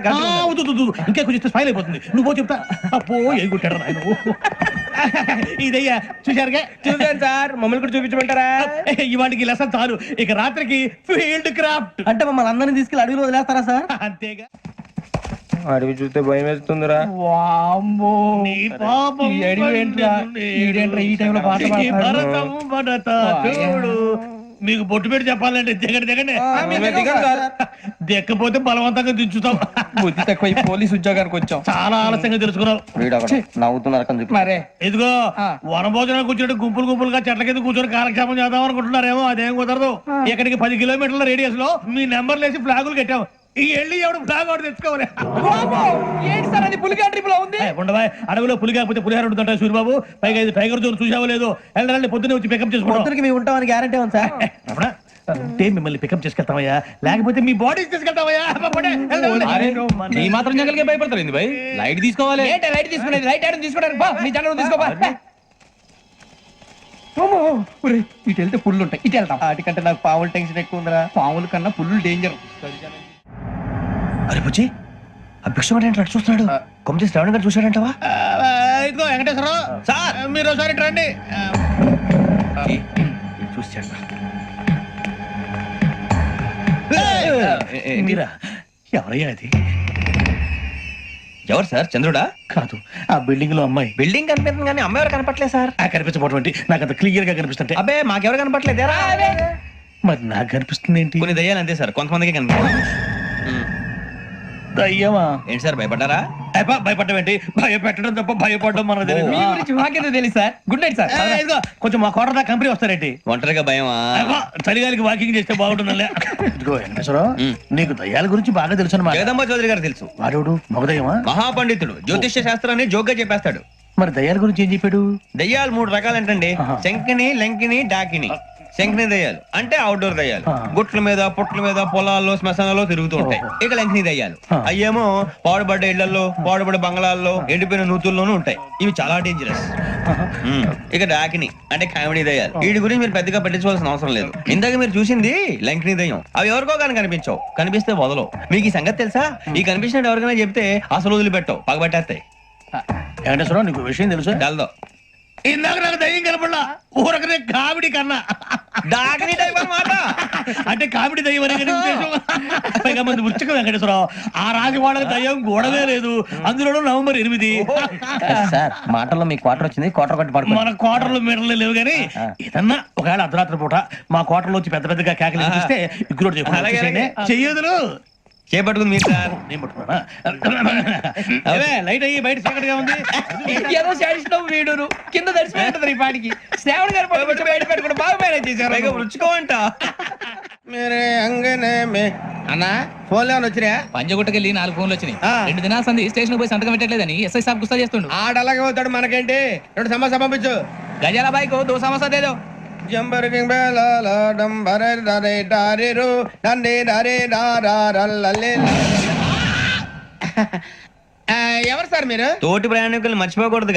ఇంకా కొంచెం స్మైల్ అయిపోతుంది. నువ్వు చెప్తా. అబ్బో ఏ కొట్టాడు నాయన. ఇదయ్యా చూశారుగా? చూసాను సార్, మమ్మల్ని కూడా చూపించమంటారా? ఇవాటికి లెసన్ చాలు. ఇక రాత్రికి ఫీల్డ్ క్రాఫ్ట్. అంటే మమ్మల్ని అందరినీ తీసుకెళ్ళి అడుగులో వదిలేస్తారా సార్? అంతేగా. అడవి చూస్తే భయం వేస్తుందిరా. నీ పాపం ఈ టైంలో పాట ఈ భరతం భరత చూడు. మీకు బొట్టు పెట్టి చెప్పాలంటే దిగండి. దిక్కపోతే బలవంతంగా దించుతాం. బుద్ధి తక్కువ, ఈ పోలీస్ ఉద్యోగానికి వచ్చాం. చాలా ఆలస్యంగా తెలుసుకున్నావు. నవ్వుతున్నారు. మరే ఇదిగో వనభోజనం కూర్చొని గుంపులుగా చెట్ల కింద కూర్చొని కాలక్షేపం చేద్దాం అనుకుంటున్నారేమో. అదేం కుదరదు. ఇక్కడికి 10 కిలోమీటర్ల రేడియస్ లో మీ నెంబర్లు వేసి ఫ్లాగులు కట్టాం. ఈ వెళ్ళి ఎవడు ఫ్లాగ్ ఒకటి తెచ్చుకోవాలి. ఏంటి సార్ అది పులిగా ట్రిప్ లో ఉంది? ఉండవా, అడవిలో పులి కాకపోతే పులిహార ఉంటుంటాయి సూరిబాబు. పైగా ఇది టైగర్ జోన్ చూసావో లేదో. వెళ్ళండి, పొద్దున్నే వచ్చి పికప్ చేసుకుంటాం. మేము ఉంటామని గ్యారంటీ ఉంది సార్. అంటే మిమ్మల్ని పికప్ చేసుకెళ్తామయ్యా, లేకపోతే మీ బాడీ తీసుకెళ్తామయ్యా. ఈ మాత్రం జంగల్కే భయపడతారు భయ్. లైట్ తీసుకోవాలి. లైట్ తీసుకునేది లైట్ ఐటమ్ తీసుకోవడానికి మీ జంగల్ తీసుకోవా. ఇటు వెళ్తే పుల్లు ఉంటాయి, ఇటు వెళ్తాం. వాటికంటే నాకు పావులు టెన్షన్ ఎక్కువ ఉందిరా. పాముల కన్నా పుల్లు డేంజర్. అరే బుజ్జి, ఆ భిక్షం ఏంటి చూస్తున్నాడు? కొమ్మ శ్రావణ్ గారు చూశాడంటవా? ఇదిగో వెంకటేశ్వరరావు సార్, మీరు ఒకసారి రండి. చూశాడు. మీరా? ఎవరయ్యా అది? ఎవరు సార్? చంద్రుడా? కాదు, ఆ బిల్డింగ్ లో అమ్మాయి. బిల్డింగ్ కనిపిస్తుంది కానీ అమ్మాయి ఎవరు కనపట్లేదు సార్. కనిపించబోటువంటి నాకు అంత క్లియర్ గా కనిపిస్తుంటే. అబ్బే మాకెవరు కనపట్లేదు. మరి నాకు కనిపిస్తుంది ఏంటి? కొన్ని దయ్యాలు అంతే సార్, కొంతమందికి కనిపిస్తుంది. దయ్యమా? ఏంటి సార్, భయపడ్డారా? భయపడడం ఏంటి? భయపెట్టడం తప్ప భయపడడం మనకు తెలియదు. మీ గురించి మాకేదో తెలుసు సార్. Good night sir. ఇదిగో కొంచెం మా కోట దాకా కంపెనీ వస్తారేంటి? ఒంటరిగా భయమా? చలిగాలికి వాకింగ్ చేస్తే బాగుంటుందిలే. ఇదిగో వెంకటేశ్వరరావు, నీకు దయ్యాల గురించి బాగా తెలుసు అన్నమాట. జగదంబ చౌదరి గారు తెలుసు. వాడు మగదయ్యమా? మహాపండితుడు, జ్యోతిష్య శాస్త్రాన్ని జోగ్గా చెప్పేస్తాడు. మరి దయ్యాల గురించి ఏం చెప్పాడు? దయ్యాలు 3 రకాలంటండి. శంకిని, లంకిని, డాకిని. శంకిని దయ్యాలు అంటే అవుట్డోర్ దయ్యాలు. గుట్ల మీద, పుట్ల మీద, పొలాల్లో, శ్మశానాల్లో తిరుగుతూ ఉంటాయి. ఇక లంకిని దయ్యాలు అయ్యేమో పాడుబడ్డ ఇళ్లలో, పాడుబడ్డ బంగ్లాల్లో, ఎండిపోయిన నూతుల్లోనూ ఉంటాయి. ఇవి చాలా డేంజరస్. ఇక డాకిని అంటే కామెడీ దయ్యాలు. వీటి గురించి మీరు పెద్దగా పట్టించుకోవాల్సిన అవసరం లేదు. ఇందాక మీరు చూసింది లంకిని దయ్యం. అవి ఎవరికో కానీ కనిపించవు, కనిపిస్తే వదలవు. మీకు ఈ సంగతి తెలుసా? ఈ కనిపించినట్టు ఎవరికైనా చెప్తే అసలు వదిలిపెట్టవు, పగబట్టేస్తాయి. వెంకటేశ్వరరావు, నీకు విషయం తెలుసు? డల్దో ఇందాక నాకు దయ్యం కనపడలా, ఊరకనే కామెడీ కన్నా. డాకిని టైప్ అన్నమాట. అంటే కామెడీ దయ్యం అనే పైగా మంది ఉచ్చక వెంకటేశ్వరరావు. ఆ రాజు వాళ్ళకి దయ్యం గోడవే లేదు, అందులో November 8. సార్ మాటల్లో మీ క్వార్టర్ వచ్చింది, క్వార్టర్ కొట్టి పడుకో. మన క్వార్టర్లో మీటర్లు లేవు కానీ ఏదన్నా ఒకవేళ అర్ధరాత్రి పూట మా క్వార్టర్లో వచ్చి పెద్ద పెద్దగా కేకలు ఇస్తే ఇగ్గురు చెయ్యదులు చేపట్టుకుంది మీరు సార్. నేను పట్టుకున్నా. లైట్ అయ్యి బయట చీకటిగా ఉంది. ఏదో శాడిస్ట్ వీడును కింద దర్శనం ఈ పాటికి శ్రావణ్ గారు బయట పెట్టుకుంటే బాగా మేనేజ్ చేశారు. రుచుకోవంట. మేరే అంగనే మే అన్నా ఫోన్ లో వచ్చినా పంజగుట్టకెళ్ళి 4 ఫోన్లు వచ్చినాయి 2 దినాల సంది స్టేషన్ పోయి సంతకం పెట్టలేదని ఎస్ఐ సాబ్ గుస్తా చేస్తుండు. ఆడలాగే పోతాడు మనకేంటి 2 సమస్య పంపించు గజాల బైక్ 2 సమస్య దేదో. Jumper king బేలాల డంబరే డరే డారిరు నందే డరే డారల్లలే. ఎవరు సార్ మీరు? తోటి ప్రయాణికులు మర్చిపోకూడదు